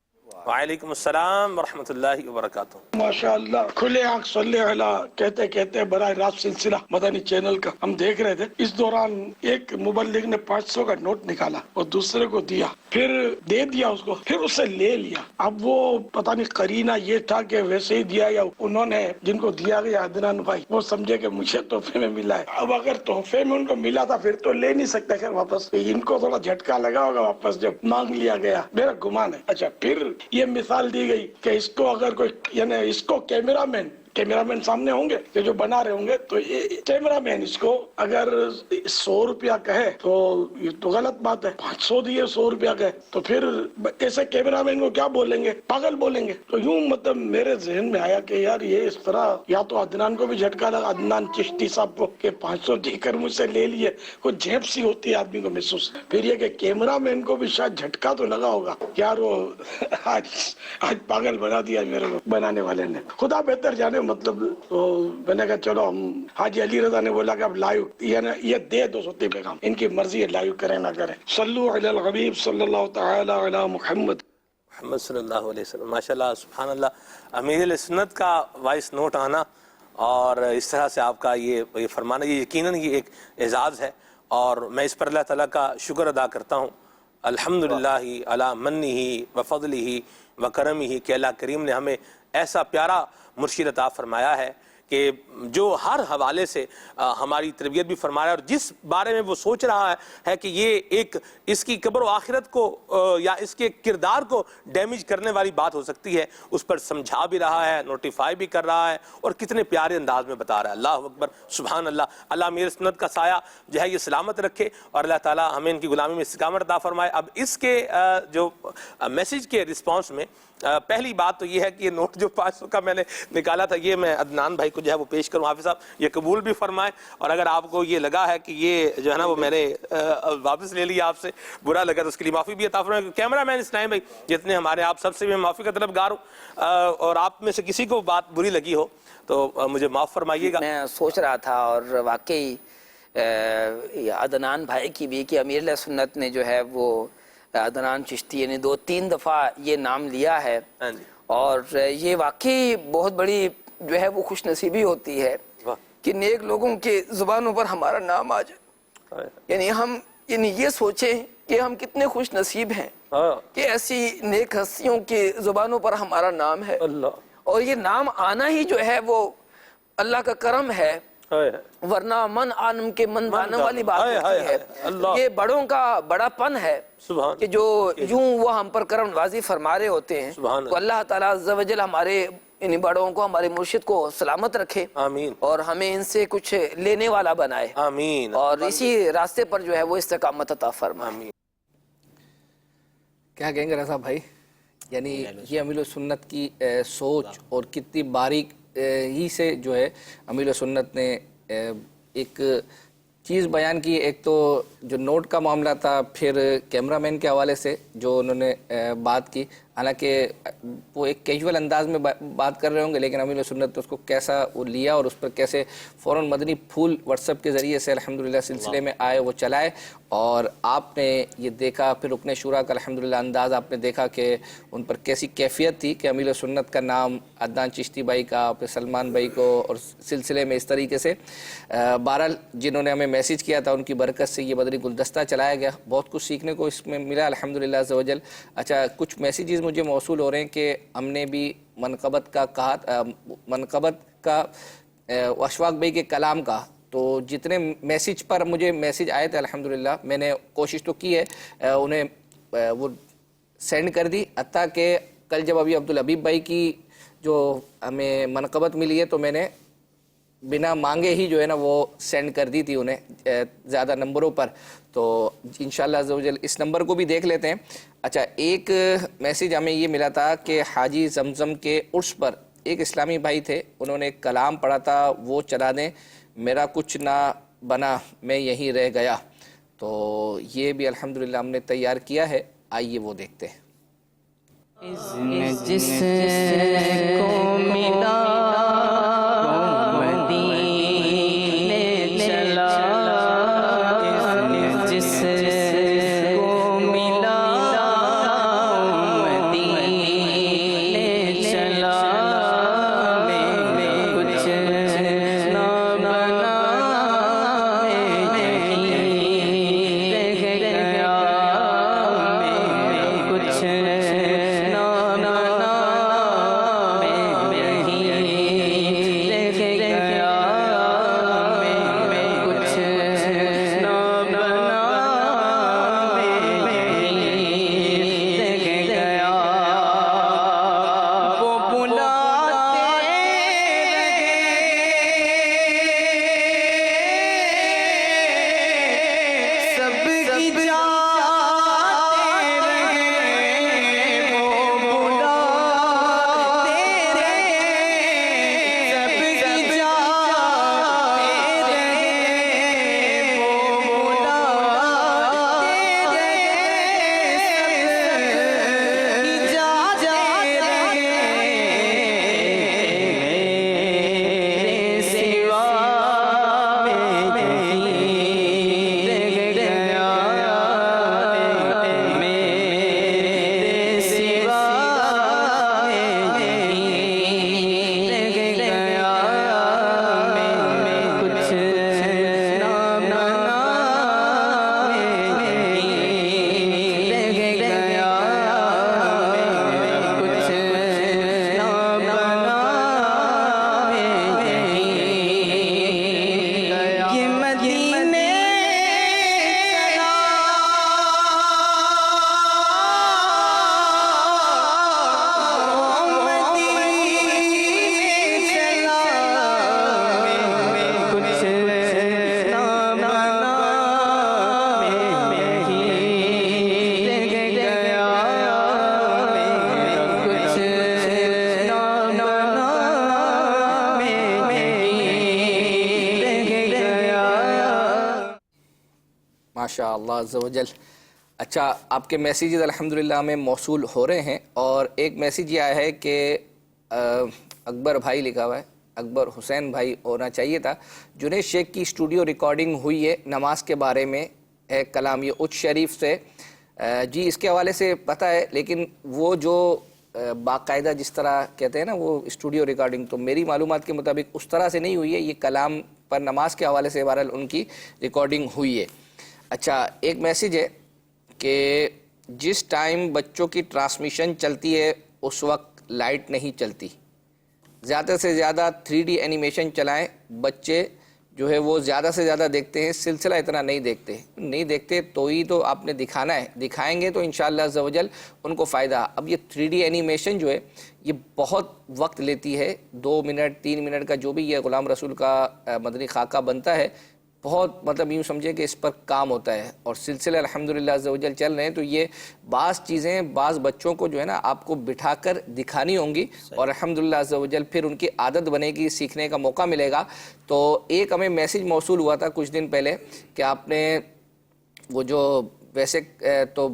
وعلیکم السلام ورحمۃ اللہ وبرکاتہ. ماشاءاللہ، کھلے آنکھ صلی علی کہتے کہتے براہ راست سلسلہ مدنی چینل کا ہم دیکھ رہے تھے. اس دوران ایک مبلغ نے 500 کا نوٹ نکالا اور دوسرے کو دیا، پھر دے دیا اس کو، پھر اسے لے لیا. اب وہ پتہ نہیں قرینہ یہ تھا کہ ویسے ہی دیا یا انہوں نے جن کو دیا گیا عدنان بھائی وہ سمجھے کہ مجھے تحفے میں ملا ہے. اب اگر تحفے میں ان کو ملا تھا پھر تو لے نہیں سکتے خیر واپس. ان کو تھوڑا جھٹکا لگا ہوگا واپس جب مانگ لیا گیا، میرا گمان ہے. اچھا، پھر یہ مثال دی گئی کہ اس کو اگر کوئی یعنی اس کو کیمرہ مین سامنے ہوں گے کہ جو بنا رہے ہوں گے، تو یہ کیمرہ مین اس کو اگر 100 روپیہ کہے تو یہ تو غلط بات ہے. 500 دیے 100 روپیہ کہے تو پھر ایسے کیمرہ مین کو کیا بولیں گے؟ پاگل بولیں گے. تو یوں مطلب میرے ذہن میں آیا کہ یار یہ اس طرح یا تو عدنان کو بھی جھٹکا لگا، عدنان چشتی صاحب کو، کہ 500 دے کر مجھ سے لے لیے. کوئی جھیپ سی ہوتی ہے آدمی کو محسوس. پھر یہ کہ کیمرہ مین کو بھی شاید جھٹکا تو لگا ہوگا، یار وہ آج پاگل بنا دیا میرے کو بنانے والے نے. خدا بہتر جانے. مطلب تو میں نے کہا چلو ہم حاجی علی رضا نے بولا کہ اب لائیو یہ دے دو سوتی پیغام، ان کی مرضی ہے لائیو کریں نہ کریں. صلو علی الحبیب صلی اللہ تعالی علی محمد صلی اللہ علیہ وسلم. ماشاءاللہ، سبحان اللہ. امیر سنت کا وائس نوٹ آنا اور اس طرح سے آپ کا یہ فرمانا، یہ یقیناً یہ ایک اعزاز ہے، اور میں اس پر اللہ تعالیٰ کا شکر ادا کرتا ہوں. الحمدللہ علی منہ و فضلہ و کرمہ، کہ اللہ کریم نے ہمیں ایسا پیارا مرشد عطا فرمایا ہے کہ جو ہر حوالے سے ہماری تربیت بھی فرما رہا ہے، اور جس بارے میں وہ سوچ رہا ہے کہ یہ ایک اس کی قبر و آخرت کو یا اس کے کردار کو ڈیمیج کرنے والی بات ہو سکتی ہے، اس پر سمجھا بھی رہا ہے، نوٹیفائی بھی کر رہا ہے، اور کتنے پیارے انداز میں بتا رہا ہے. اللہ اکبر، سبحان اللہ. اللہ امیر سنت کا سایہ جو ہے یہ سلامت رکھے، اور اللہ تعالیٰ ہمیں ان کی غلامی میں استقامت عطا فرمائے. اب اس کے جو میسیج کے رسپانس میں پہلی بات تو یہ ہے کہ یہ نوٹ جو 500 کا میں نے نکالا تھا، یہ میں عدنان بھائی کو جو ہے وہ پیش کروں. حافظ صاحب یہ قبول بھی فرمائے، اور اگر آپ کو یہ لگا ہے کہ یہ جو ہے نا وہ میں نے واپس لے لیا، آپ سے برا لگا، تو اس کے لیے معافی بھی عطا فرمائے. کیمرہ مین اسلام بھائی جتنے ہمارے، آپ سب سے میں معافی کا طلبگار ہوں، اور آپ میں سے کسی کو بات بری لگی ہو تو مجھے معاف فرمائیے گا. میں سوچ رہا تھا، اور واقعی عدنان بھائی کی بھی، کہ امیر سنت نے جو ہے وہ عدنان چشتی یعنی 2-3 دفعہ یہ نام لیا ہے، اور یہ واقعی بہت بڑی جو ہے وہ خوش نصیبی ہوتی ہے کہ نیک لوگوں کے زبانوں پر ہمارا نام آ جائے. یعنی ہم یہ سوچیں کہ ہم کتنے خوش نصیب ہیں کہ ایسی نیک ہستیوں کی زبانوں پر ہمارا نام ہے. اور یہ نام آنا ہی جو ہے وہ اللہ کا کرم ہے. ورنہ من آنم کے من دانم والی بات ہوتی ہے. یہ بڑوں کا بڑا پن ہے کہ جو یوں وہ ہم پر کرم نوازی فرما رہے ہوتے ہیں. تو اللہ تعالیٰ عز و جل ہمارے ان بڑوں کو، ہمارے مرشد کو سلامت رکھے آمین، اور ہمیں ان سے کچھ لینے والا بنائے آمین، اور اسی راستے پر جو ہے وہ استقامت عطا فرمائے. کیا کہیں گے رضا بھائی؟ یعنی یہ امیل سنت کی سوچ اور کتنی باریک ہی سے جو ہے امیل سنت نے ایک چیز بیان کی. ایک تو جو نوٹ کا معاملہ تھا، پھر کیمرہ مین کے حوالے سے جو انہوں نے بات کی، حالانکہ وہ ایک کیجول انداز میں بات کر رہے ہوں گے، لیکن امیل سنت نے اس کو کیسا وہ لیا اور اس پر کیسے فوراً مدنی پھول واٹس ایپ کے ذریعے سے الحمدللہ سلسلے میں آئے، وہ چلائے. اور آپ نے یہ دیکھا، پھر رکن شورا کا الحمدللہ انداز آپ نے دیکھا کہ ان پر کیسی کیفیت تھی کہ امیل سنت کا نام عدنان چشتی بھائی کا، پھر سلمان بھائی کو، اور سلسلے میں اس طریقے سے بہرحال جنہوں نے ہمیں میسیج کیا تھا ان کی برکت سے یہ مدنی گلدستہ چلایا گیا. بہت کچھ سیکھنے کو اس میں ملا الحمدللہ عز و جل. اچھا، کچھ میسیجز مجھے موصول ہو رہے ہیں کہ ہم نے بھی منقبت کا کہا، منقبت کا اشفاق بھائی کے کلام کا، تو جتنے میسیج پر مجھے میسیج آئے تھے الحمدللہ میں نے کوشش تو کی ہے انہیں وہ سینڈ کر دی. حتیٰ کہ کل جب ابھی عبدالحبیب بھائی کی جو ہمیں منقبت ملی ہے تو میں نے بنا مانگے ہی جو ہے نا وہ سینڈ کر دی تھی انہیں زیادہ نمبروں پر. تو انشاءاللہ عز و جل اس نمبر کو بھی دیکھ لیتے ہیں. اچھا، ایک میسیج ہمیں یہ ملا تھا کہ حاجی زمزم کے عرس پر ایک اسلامی بھائی تھے، انہوں نے ایک کلام پڑھا تھا، وہ چلا دیں، میرا کچھ نہ بنا میں یہیں رہ گیا. تو یہ بھی الحمدللہ ہم نے تیار کیا ہے، آئیے وہ دیکھتے ہیں. جس کو ملا ماشاء اللہ عز و جل. اچھا، آپ کے میسیجز الحمدللہ ہمیں موصول ہو رہے ہیں، اور ایک میسیج یہ آیا ہے کہ اکبر بھائی لکھا ہوا ہے، اکبر حسین بھائی ہونا چاہیے تھا. جنید شیخ کی اسٹوڈیو ریکارڈنگ ہوئی ہے نماز کے بارے میں ہے کلام، یہ اچ شریف سے. جی اس کے حوالے سے پتہ ہے، لیکن وہ جو باقاعدہ جس طرح کہتے ہیں نا وہ اسٹوڈیو ریکارڈنگ، تو میری معلومات کے مطابق اس طرح سے نہیں ہوئی ہے. یہ کلام پر نماز کے حوالے سے بہرحال ان کی ریکارڈنگ ہوئی ہے. اچھا، ایک میسیج ہے کہ جس ٹائم بچوں کی ٹرانسمیشن چلتی ہے اس وقت لائٹ نہیں چلتی، زیادہ سے زیادہ 3D اینیمیشن چلائیں، بچے جو ہے وہ زیادہ سے زیادہ دیکھتے ہیں، سلسلہ اتنا نہیں دیکھتے تو ہی تو آپ نے دکھانا ہے، دکھائیں گے تو انشاءاللہ عز و جل ان کو فائدہ۔ اب یہ 3D اینیمیشن جو ہے یہ بہت وقت لیتی ہے، 2 منٹ 3 منٹ کا جو بھی یہ غلام رسول کا مدنی خاکہ بنتا ہے، بہت مطلب یوں سمجھیں کہ اس پر کام ہوتا ہے، اور سلسلے الحمدللہ عز و جل چل رہے ہیں، تو یہ بعض چیزیں بعض بچوں کو جو ہے نا آپ کو بٹھا کر دکھانی ہوں گی، اور الحمدللہ عز و جل پھر ان کی عادت بنے گی، سیکھنے کا موقع ملے گا۔ تو ایک ہمیں میسیج موصول ہوا تھا کچھ دن پہلے کہ آپ نے وہ جو ویسے تو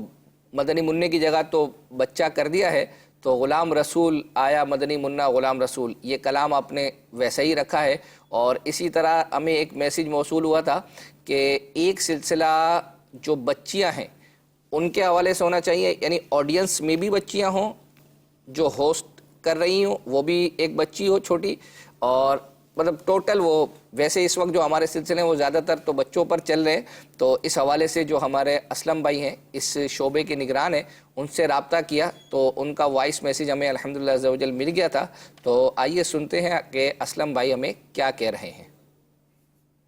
مدنی منع کی جگہ تو بچہ کر دیا ہے، تو غلام رسول آیا مدنی منع غلام رسول، یہ کلام آپ نے ویسا ہی رکھا ہے۔ اور اسی طرح ہمیں ایک میسیج موصول ہوا تھا کہ ایک سلسلہ جو بچیاں ہیں ان کے حوالے سے ہونا چاہیے، یعنی آڈینس میں بھی بچیاں ہوں، جو ہوسٹ کر رہی ہوں وہ بھی ایک بچی ہو چھوٹی، اور مطلب ٹوٹل وہ ویسے اس وقت جو ہمارے سلسلے ہیں وہ زیادہ تر تو بچوں پر چل رہے ہیں، تو اس حوالے سے جو ہمارے اسلم بھائی ہیں اس شعبے کے نگران ہیں ان سے رابطہ کیا، تو ان کا وائس میسیج ہمیں الحمدللہ عز و جل مل گیا تھا۔ تو آئیے سنتے ہیں کہ اسلم بھائی ہمیں کیا کہہ رہے ہیں۔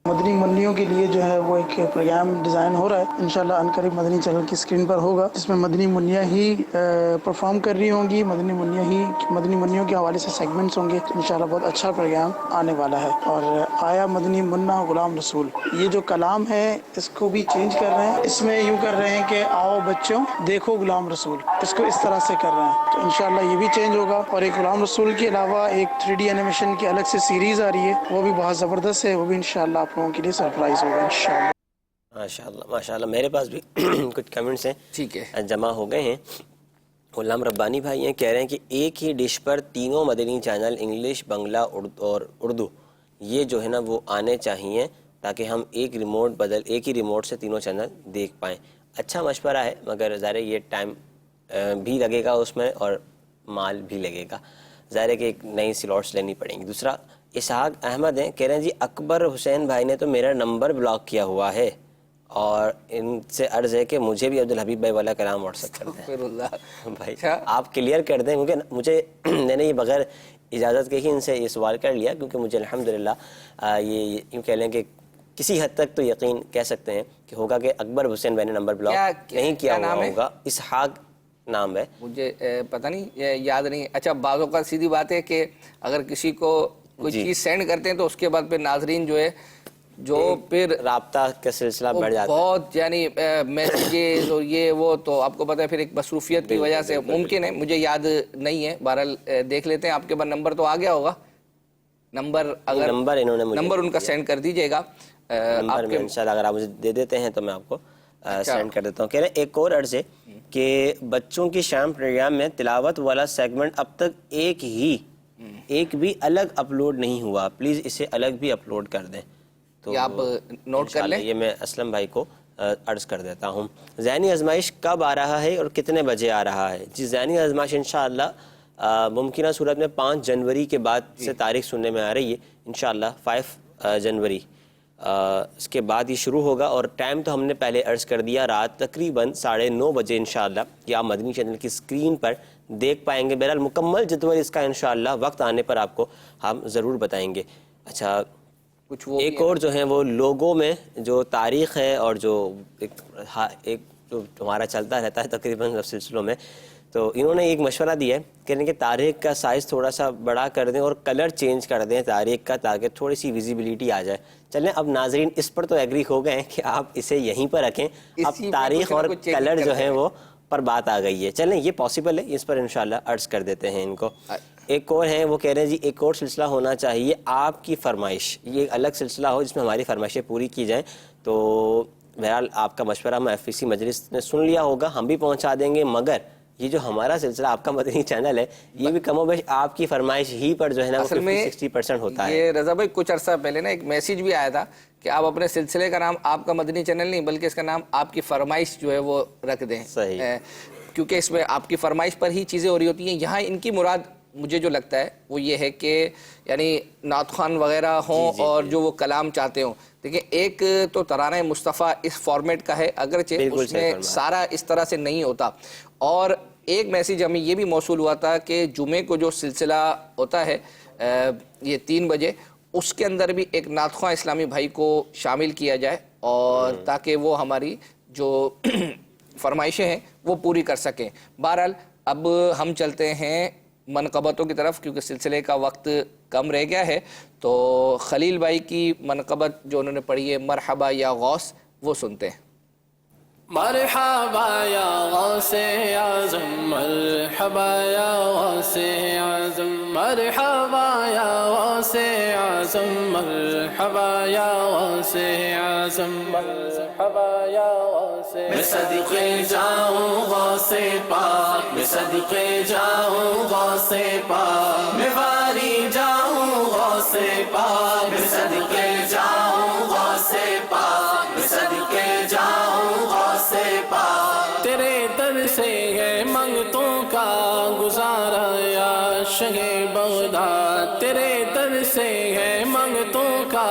مدنی منیوں کے لیے جو ہے وہ ایک پروگرام ڈیزائن ہو رہا ہے، انشاءاللہ عنقریب مدنی چینل کی اسکرین پر ہوگا، جس میں مدنی منیاں ہی پرفارم کر رہی ہوں گی، مدنی منیوں کے حوالے سے سیگمنٹس ہوں گے، انشاءاللہ بہت اچھا پروگرام آنے والا ہے۔ اور آیا مدنی منع غلام رسول، یہ جو کلام ہے اس کو بھی چینج کر رہے ہیں، اس میں یوں کر رہے ہیں کہ آؤ بچوں دیکھو غلام رسول، اس کو اس طرح سے کر رہے ہیں، تو انشاءاللہ یہ بھی چینج ہوگا۔ اور ایک غلام رسول کے علاوہ ایک 3D اینیمیشن کی الگ سے سیریز آ رہی ہے، وہ بھی بہت زبردست ہے، وہ بھی انشاءاللہ آپ لوگوں کے لیے سرپرائز ہوگا انشاءاللہ۔ ماشاءاللہ میرے پاس بھی کچھ کمنٹس ہیں، ٹھیک ہے، جمع ہو گئے ہیں۔ غلام ربانی بھائی ہیں، کہہ رہے ہیں کہ ایک ہی ڈش پر تینوں مدنی چینل انگلش، بنگلہ اور اردو یہ جو ہے نا وہ آنے چاہیے، تاکہ ہم ایک ہی ریموٹ سے تینوں چینل دیکھ پائیں۔ اچھا مشورہ ہے، مگر ظاہر یہ ٹائم بھی لگے گا اس میں اور مال بھی لگے گا، ظاہر ہے کہ ایک نئی سلاٹس لینی پڑیں گی۔ دوسرا اسحاق احمد ہیں، کہہ رہے ہیں جی اکبر حسین بھائی نے تو میرا نمبر بلاک کیا ہوا ہے، اور ان سے عرض ہے کہ مجھے بھی عبدالحبیب بھائی والا کلام واٹس ایپ کر دیں۔ بھائی آپ کلیئر کر دیں، کیونکہ مجھے میں نے یہ بغیر اجازت کے ہی ان سے یہ سوال کر لیا، کیونکہ مجھے الحمدللہ یہ یوں کہہ لیں کہ کسی حد تک تو یقین کہہ سکتے ہیں کہ ہوگا کہ اکبر حسین بھائی نے نمبر بلاک نہیں کیا ہوا ہوگا۔ اسحاق نام ہے، مجھے پتہ نہیں، یاد نہیں۔ اچھا بعض اوقات سیدھی بات ہے کہ اگر کسی کو کوئی چیز سینڈ کرتے ہیں تو اس کے بعد پھر ناظرین جو ہے جو پھر رابطہ کا سلسلہ بڑھ جاتا ہے، بہت یعنی میسیجز اور یہ وہ، تو آپ کو پتہ ہے پھر ایک مصروفیت کی وجہ سے ممکن ہے، مجھے یاد نہیں ہے، بہرحال دیکھ لیتے ہیں۔ آپ کے پاس نمبر تو آ گیا ہوگا، نمبر نمبر ان کا سینڈ کر دیجئے گا، نمبر میں انشاءاللہ اگر آپ مجھے دے دیتے ہیں تو میں آپ کو سینڈ کر دیتا ہوں۔ کہہ رہے ہیں ایک اور عرض ہے کہ بچوں کی شام پروگرام میں تلاوت والا سیگمنٹ اب تک ایک بھی الگ اپلوڈ نہیں ہوا، پلیز اسے الگ بھی اپلوڈ کر دیں۔ تو آپ نوٹ کر لیں، یہ میں اسلم بھائی کو عرض کر دیتا ہوں۔ ذہنی آزمائش کب آ رہا ہے اور کتنے بجے آ رہا ہے؟ جی ذہنی آزمائش انشاءاللہ ممکنہ صورت میں 5 جنوری کے بعد سے تاریخ سننے میں آ رہی ہے، انشاءاللہ 5 جنوری اس کے بعد یہ شروع ہوگا، اور ٹائم تو ہم نے پہلے عرض کر دیا، رات تقریباً 9:30 بجے انشاءاللہ یہ آپ مدنی چینل کی اسکرین پر دیکھ پائیں گے۔ بہرحال مکمل جدول اس کا انشاءاللہ وقت آنے پر آپ کو ہم ضرور بتائیں گے۔ اچھا کچھ وہ ایک اور جو ہیں وہ لوگوں میں جو تاریخ ہے اور جو ایک جو ہمارا چلتا رہتا ہے تقریباً سلسلوں میں، تو انہوں نے ایک مشورہ دیا ہے کہ تاریخ کا سائز تھوڑا سا بڑا کر دیں اور کلر چینج کر دیں تاریخ کا، تاکہ تھوڑی سی ویزیبلٹی آ جائے۔ چلیں اب ناظرین اس پر تو ایگری ہو گئے ہیں کہ آپ اسے یہیں پر رکھیں، اب تاریخ اور کلر جو ہیں وہ پر بات آ گئی ہے۔ چلیں یہ پاسبل ہے، اس پر انشاءاللہ عرض کر دیتے ہیں ان کو۔ ایک اور ہیں، وہ کہہ رہے ہیں جی ایک اور سلسلہ ہونا چاہیے آپ کی فرمائش، یہ الگ سلسلہ ہو جس میں ہماری فرمائشیں پوری کی جائیں۔ تو بہرحال آپ کا مشورہ ہم FEC مجلس نے سن لیا ہوگا، ہم بھی پہنچا دیں گے، مگر یہ جو ہمارا سلسلہ آپ کا مدنی چینل ہے یہ بھی کم و بیش آپ کی فرمائش ہی پر جو ہے نا 50-60% ہوتا ہے۔ یہ رضا بھائی کچھ عرصہ پہلے نا ایک میسیج بھی آیا تھا کہ آپ اپنے سلسلے کا نام آپ کا مدنی چینل نہیں بلکہ اس کا نام آپ کی فرمائش جو ہے وہ رکھ دیں، کیونکہ اس میں آپ کی فرمائش پر ہی چیزیں ہو رہی ہوتی ہیں۔ یہاں ان کی مراد مجھے جو لگتا ہے وہ یہ ہے کہ یعنی نعت خوان وغیرہ ہوں اور جو وہ کلام چاہتے ہوں۔ دیکھیں ایک تو ترانہ مصطفیٰ اس فارمیٹ کا ہے، اگرچہ اس میں سارا اس طرح سے نہیں ہوتا، اور ایک میسیج ہمیں یہ بھی موصول ہوا تھا کہ جمعے کو جو سلسلہ ہوتا ہے یہ 3 بجے، اس کے اندر بھی ایک نعت خواں اسلامی بھائی کو شامل کیا جائے اور تاکہ وہ ہماری جو فرمائشیں ہیں وہ پوری کر سکیں. بہرحال اب ہم چلتے ہیں منقبتوں کی طرف کیونکہ سلسلے کا وقت کم رہ گیا ہے. تو خلیل بھائی کی منقبت جو انہوں نے پڑھی ہے مرحبا یا غوث وہ سنتے ہیں. مرحبا یا غوث اعظم مرحبا یا غوث اعظم مرحبا یا غوث اعظم مرحبا یا غوث اعظم مرحبا یا غوث میں صدقے جاؤں غوث پاک میں صدقے جاؤں غوث پاک میں واری جاؤں غوث پاک میں صدقے جاؤں غوث پاک میں صدقے جاؤں غوث پاک تیرے در سے ہے منگتوں کا گزارا یا شہ بغداد تیرے در سے ہے منگتوں کا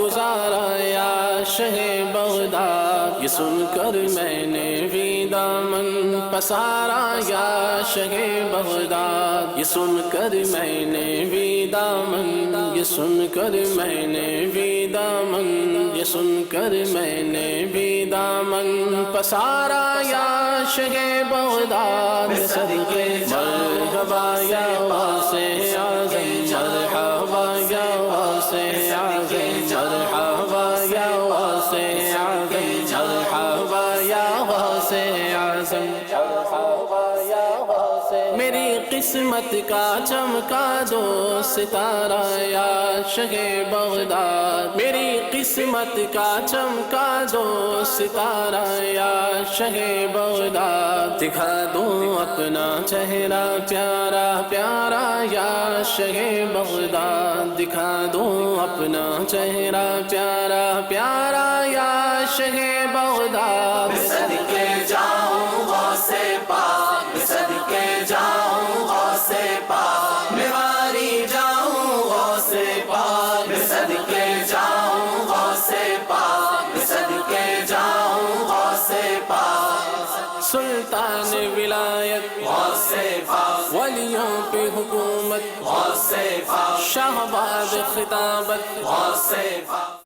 گزارا یا شہ بغداد یہ سن کر میں نے بھی دامن پسارا یا شہ بغداد یہ سن کر میں نے بھی دامن یہ سن کر میں نے بھی دامن یہ سن کر میں نے بھی دامن پسارا یا شہ بغداد میں صدقے مرحبا یا غوث اعظم مرحبا یا غوث اعظم مرحبا یا غوث اعظم مرحبا یا غوث اعظم مرحبا یا غوث میری قسمت کا چمکا دو ستارہ یا شہ بغداد میری قسمت کا چمکا دو ستارہ یا شہ بغداد دکھا دو اپنا چہرہ پیارا پیارا یا شہ بغداد دکھا دو اپنا چہرہ پیارا پیارا یا شہ بغداد میں صدقے جاؤں غوث پاک میں صدقے جاؤں غوث پاک میں واری جاؤں غوث پاک میں صدقے جاؤں غوث پاک میں صدقے جاؤں غوث پاک سلطان ولایت غوث پاک ولیوں پہ حکومت غوث پاک شہباز خطابت غوث پاک.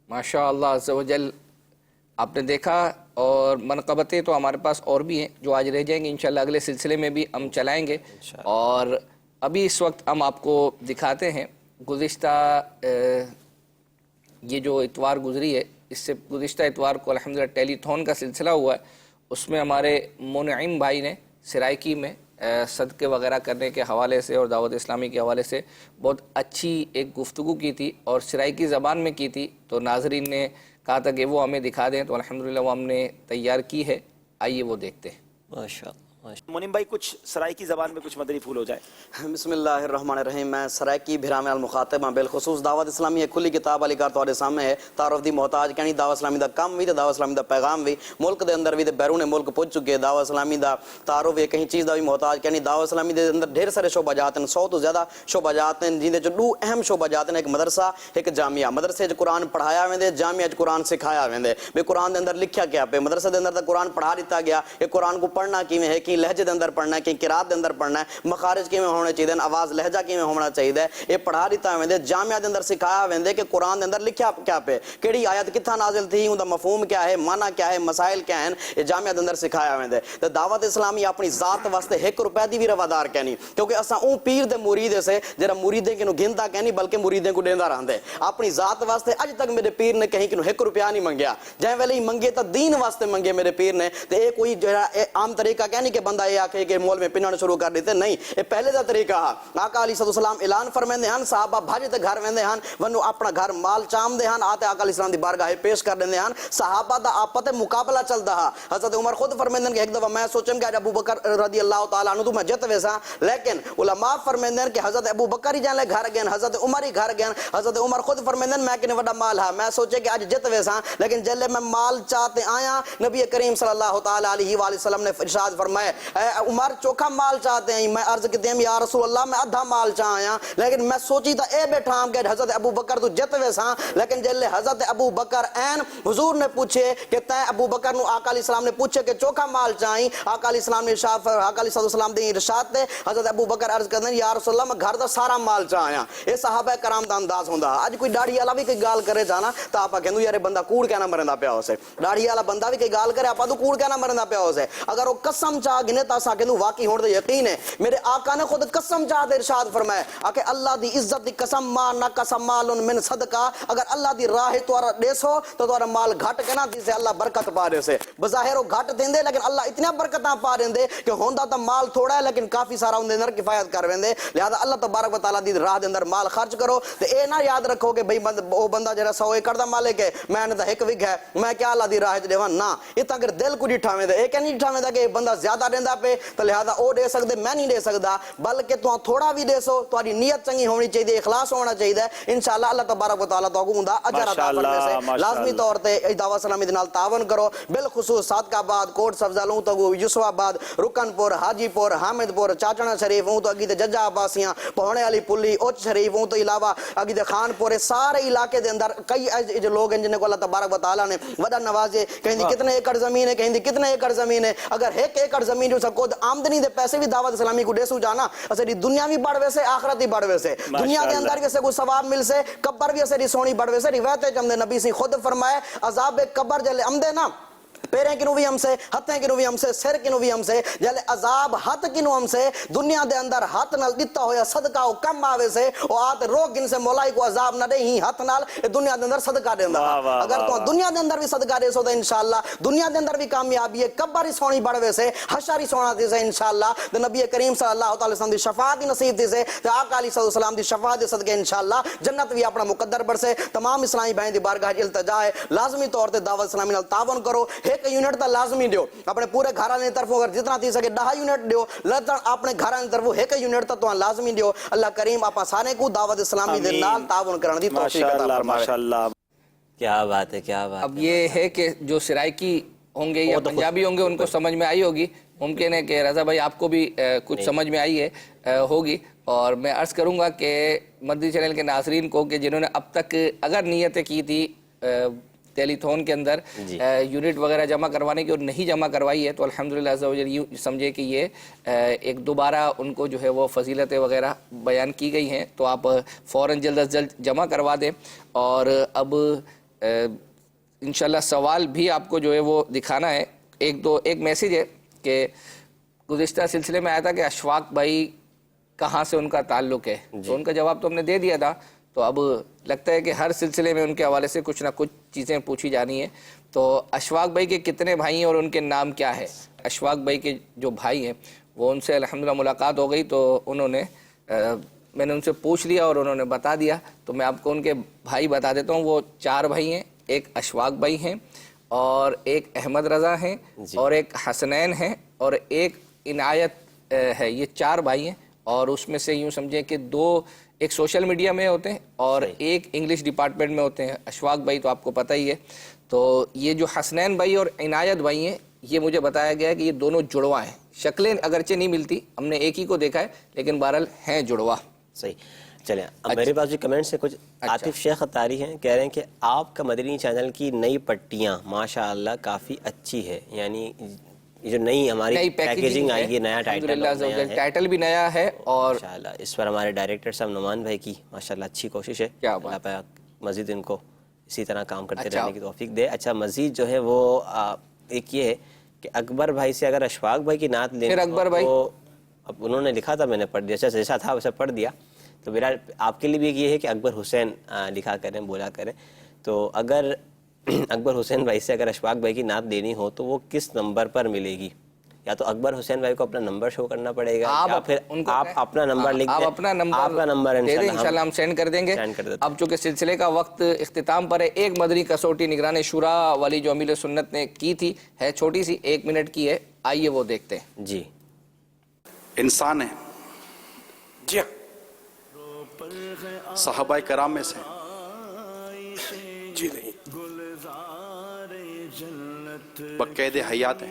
ماشاء اللہ عز و جل آپ نے دیکھا اور منقبتیں تو ہمارے پاس اور بھی ہیں جو آج رہ جائیں گے انشاءاللہ اگلے سلسلے میں بھی ہم چلائیں گے. اور ابھی اس وقت ہم آپ کو دکھاتے ہیں گزشتہ یہ جو اتوار گزری ہے اس سے گزشتہ اتوار کو الحمدللہ ٹیلی تھون کا سلسلہ ہوا ہے. اس میں ہمارے منعم بھائی نے سرائکی میں صدقے وغیرہ کرنے کے حوالے سے اور دعوت اسلامی کے حوالے سے بہت اچھی ایک گفتگو کی تھی اور سرائکی زبان میں کی تھی. تو ناظرین نے کہا تھا کہ وہ ہمیں دکھا دیں تو الحمدللہ وہ ہم نے تیار کی ہے. آئیے وہ دیکھتے ہیں. ماشاءاللہ. منیم بھائی کچھ سرائکی زبان میں کچھ مدنی پھول ہو جائے. بسم اللہ الرحمن الرحیم. میں سرائکی بھرام المخاطب ہاں. بالخصوص دعوت اسلامی ایک کھلی کتاب علی کار تواڈے سامنے ہے. تعارف دی محتاج کہنی دعوت اسلامی دا کم بھی تے دعوت اسلامی دا پیغام بھی ملک دے اندر بھی تے بیرون ملک پہنچ چکے. دعوت اسلامی دا تعارف ہے کہیں چیز دا بھی محتاج کہنی دعوت اسلامی دے اندر ڈھیر سارے شعبہ جات ہیں 100 تو زیادہ شعبہ جات ہیں جن دے جو اہم شعبہ جات ہیں. ایک مدرسہ ایک جامعہ. مدرسے وچ قرآن پڑھایا ویندے جامعہ وچ قرآن سکھایا ویندے. بھی قرآن دے اندر لکھیا کیا پہ مدرسے دے اندر تے قرآن پڑھا دیتا گیا کہ قرآن کو پڑھنا کیویں ہے کی لہجے دے اندر پڑھنا کہ قرات دے اندر پڑھنا ہے مخارج کیویں ہونے چاہیے آواز لہجہ کیویں ہونا چاہیے. یہ پڑھا دیتا ویندے جامعہ دے اندر سکھایا ویندے کہ قرآن دے اندر لکھیا کیا پہ کیڑی آیت کتھاں نازل تھی اوندا مفہوم کیا ہے معنی کیا ہے مسائل کیا ہیں یہ جامعہ دے اندر سکھایا ویندے. تے دعوت اسلامی اپنی ذات واسطے 1 روپے دی بھی روادار کہنی کیونکہ اساں اون پیر دے مرید سے جڑا مریدیں کینو گھندا کہنی بلکہ مریدیں کو دیندا رہندے. اپنی ذات واسطے اج تک میرے پیر نے کہیں کینو 1 روپیہ نہیں منگیا. جے ویلے ہی منگے تا دین واسطے منگے میرے پیر نے. تے اے کوئی جڑا عام طریقہ کہنی کہ بندہ یہ آکھے کہ مول میں پنن شروع کر دیتے نہیں. یہ پہلے دا طریقہ ہے. آقا علیہ السلام اعلان فرمیندے ہن صحابہ بھاج تے گھر ویندے ہن ونو اپنا گھر مال چام دے ہن آتے آقا علیہ السلام دی بارگاہ پیش کر دیندے ہن. صحابہ دا آپس تے مقابلہ چلدا ہے. حضرت عمر خود فرمیندے کہ ایک دفعہ میں سوچم کہ ابو بکر رضی اللہ تعالی عنہ تو میں جت ویسا لیکن علماء فرمیندے کہ حضرت ابو بکر ہی جان لے گھر گئے حضرت عمر ہی گھر گئے. حضرت عمر خود فرمیندے میں کنے وڈا مال ہے میں سوچے کہ اج جت ویسا لیکن جلے میں مال چاہتے آیا نبی کریم صلی اللہ تعالی علیہ وآلہ وسلم نے ارشاد فرمایا فرمائے عمر چوکھا مال چاہتے ہیں. میں عرض کیتے ہیں یا رسول اللہ میں ادھا مال چاہیا, لیکن میں سوچی تھا اے بیٹھا ہم کہ حضرت ابو بکر تو جت ویسا, لیکن جلے حضرت ابو بکر این حضور نے پوچھے کہ تے ابو بکر نو آقا علیہ السلام نے پوچھے کہ چوکھا مال چاہیں, آقا علیہ السلام نے آقا علیہ السلام دے ارشاد تے حضرت ابو بکر عرض کرتے ہیں یا رسول اللہ میں گھر دا سارا مال چاہیا. اے صحابہ کرام دا انداز ہوندا. اج کوئی داڑھی والا بھی کوئی گال کرے جانا تو آپ کہندو یار بندہ کوڑ کہنا مرندا پیا ہو سے, داڑھی والا بندہ بھی کوئی گال کرے آپ تو کوڑ کہنا مرندا پیا ہو سے. اگر وہ قسم چاہ گنے تا سا کہندو واقعی ہون تے یقین ہے. میرے آقا نے خود قسم چاہ دے ارشاد فرمایا کہ اللہ دی عزت دی قسم ما نقص مال من صدقہ, اگر اللہ دی راہ تو دیسو تو تہاڈا مال گھٹ کے نہ دیسے اللہ برکت پا دے سے. بظاہر وہ گھٹ دیندے لیکن اللہ اتنا برکتاں پا دیندے کہ ہوندا تا مال تھوڑا ہے لیکن کافی سارا اون دے اندر کفایت کر ویندے. لہذا اللہ تبارک و تعالی دی راہ دے اندر مال خرچ کرو تے اے نہ یاد رکھو کہ بھئی او بندہ جڑا 100 ایکڑ دا مالک ہے میں نے تا 1 وگ ہے میں کیا اللہ دی راہ تے دیواں نا. اے تا اگر دل کو ڈٹھاویں دے اے کہ نہیں ڈٹھاویں دا کہ بندہ زیادہ دیندا پے تے لہذا او دے سکدے میں نہیں دے سکدا, بلکہ تو تھوڑا بھی دے سو تہاڈی نیت چنگی ہونی چاہیے, اخلاص ہونا چاہیے. انشاءاللہ اللہ تبارک و تعالی تاکو دا اجر عطا فرمائے سے. لازمی طور تے دعوت اسلامی دے نال تعاون کرو, بالخصوص صادقہ آباد, کوٹ سبزالوں تو یوسف آباد, رکن پور, حاجی پور, حامد پور, چاچڑا شریف ہوں تو اگی تے ججا عباسیاں, پہونے والی پلی, اوچ شریف ہوں تو علاوہ اگی تے خان پور, سارے علاقے دے اندر کئی جو لوگ ہیں جن کو اللہ تبارک و تعالی نے وڈا نوازے. کہیں دی کتنے ایکڑ زمین ہے, کہیں دی کتنے ایکڑ زمین ہے. اگر 1 ایکڑ زمین جو سکو آمدنی دے پیسے بھی دعوت اسلامی کو دے سو جانا اسے دنیا بھی بڑھ ویسے آخرت بھی بڑھ ویسے. دنیا دے اندر بھی اسے کوئی ثواب مل سے, قبر بھی اسے سونی بڑھ ویسے. روایت ہے جمدے نبی سے خود فرمائے عذاب قبر جلے امدے نا پیریں کنو بھی ہم سے, ہتھیں کنو بھی ہم سے, سر کنو بھی ہم سے, جلے عذاب ہاتھ کنو ہم سے. دنیا دے اندر ہاتھ نال دیتا ہویا صدقہ او کم آوے سے او آت روک گن سے مولائی کو عذاب نہ دے ہی ہاتھ نال دنیا دے اندر صدقہ دے اندر. اگر تو دنیا دے اندر بھی صدقہ دے سو تو انشاءاللہ دنیا دے اندر بھی کامیابی ہے, قبر ہی سونی بڑھوے سے, حشر ہی سونا دے سے انشاءاللہ. تو نبی کریم صلی اللہ علیہ وسلم دی شفاعت ہی نصیب دے سے, تو آقا علیہ السلام دی شفاعت دے صدقے انشاءاللہ جنت بھی اپنا مقدر بڑھ سے. تمام اسلامی بھائیں دی بارگاہ التجا ہے لازمی طور تے دعوت اسلامی نال تعاون کرو. 1 یونٹ تا لازمی دیو اپنے پورے گھرانے دی طرف, اگر جتنا تھی سکے 10 یونٹ دیو, لطن اپنے گھرانے دی طرف 1 یونٹ تا تو لازمی دیو. اللہ کریم آپ سارے کو دعوت اسلامی دے نال تعاون کرن دی توفیق عطا فرمائے. ماشاءاللہ کیا بات ہے, کیا بات. اب یہ ہے کہ جو سرائکی ہوں گے یا پنجابی ہوں گے ان کو سمجھ میں آئی ہوگی, ممکن ہے کہ رضا بھائی آپ کو بھی کچھ سمجھ میں آئی ہے ہوگی. اور میں عرض کروں گا کہ مدنی چینل کے ناظرین کو کہ جنہوں نے اب تک اگر نیتیں کی تھی ٹیلی تھون کے اندر یونٹ وغیرہ جمع کروانے کی اور نہیں جمع کروائی ہے, تو الحمدللہ عز و جل یوں سمجھے کہ یہ ایک دوبارہ ان کو جو ہے وہ فضیلتیں وغیرہ بیان کی گئی ہیں, تو آپ فوراً جلد از جلد جمع کروا دیں. اور اب انشاءاللہ سوال بھی آپ کو جو ہے وہ دکھانا ہے. ایک میسیج ہے کہ گزشتہ سلسلے میں آیا تھا کہ اشفاق بھائی کہاں سے ان کا تعلق ہے, تو ان کا جواب تو ہم نے دے دیا تھا. تو اب لگتا ہے کہ ہر سلسلے میں ان کے حوالے سے کچھ نہ کچھ چیزیں پوچھی جانی ہیں. تو اشفاق بھائی کے کتنے بھائی ہیں اور ان کے نام کیا ہے؟ اشفاق بھائی کے جو بھائی ہیں وہ ان سے الحمدللہ ملاقات ہو گئی, تو انہوں نے میں نے ان سے پوچھ لیا اور انہوں نے بتا دیا. تو میں آپ کو ان کے بھائی بتا دیتا ہوں. وہ 4 بھائی ہیں, ایک اشفاق بھائی ہیں, اور ایک احمد رضا ہیں, اور ایک حسنین ہیں, اور ایک عنایت ہے. یہ 4 بھائی ہیں, اور اس میں سے یوں سمجھیں کہ 2 ایک سوشل میڈیا میں ہوتے ہیں اور ایک انگلش ڈپارٹمنٹ میں ہوتے ہیں. اشفاق بھائی تو آپ کو پتہ ہی ہے. تو یہ جو حسنین بھائی اور عنایت بھائی ہیں یہ مجھے بتایا گیا ہے کہ یہ دونوں جڑواں ہیں. شکلیں اگرچہ نہیں ملتی, ہم نے ایک ہی کو دیکھا ہے, لیکن بہرحال ہیں جڑواں. صحیح. چلیں اب میرے پاس بھی کمنٹ سے کچھ عاطف شیخ اتاری ہیں, کہہ رہے ہیں کہ آپ کا مدنی چینل کی نئی پٹیاں ماشاءاللہ کافی اچھی ہے. یعنی جو نئی ہماری پیکیجنگ آئی ہے, نیا ٹائٹل بھی نیا ہے, اور ماشاءاللہ اس پر ہمارے ڈائریکٹر صاحب نعمان بھائی کی ماشاءاللہ اچھی کوشش ہے. اللہ پاک مزید ان کو اسی طرح کام کرتے رہنے کی توفیق دے. اچھا مزید جو ہے وہ ایک یہ ہے کہ اکبر بھائی سے اگر اشفاق بھائی کی نعت لیں, اکبر بھائی اب انہوں نے لکھا تھا, میں نے پڑھ دیا, جیسا تھا ویسا پڑھ دیا. تو میرا آپ کے لیے بھی یہ ہے کہ اکبر حسین لکھا کریں, بولا کریں. تو اگر اکبر حسین بھائی سے اگر اشفاق بھائی کی نعت دینی ہو تو وہ کس نمبر پر ملے گی؟ یا تو اکبر حسین بھائی کو اپنا نمبر شو کرنا پڑے گا, یا پھر آپ اپنا نمبر لکھ دیں, آپ کا نمبر انشاءاللہ ہم سینڈ کر دیں گے. اب چونکہ سلسلے کا وقت اختتام پر ہے, ایک مدنی کسوٹی نگران شورا والی جو امیل سنت نے کی تھی ہے چھوٹی سی, 1 منٹ کی ہے, آئیے وہ دیکھتے ہیں. جی انسان ہے, جی صحابہ کرام میں سے جی نہیں, بقید حیات ہیں,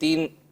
3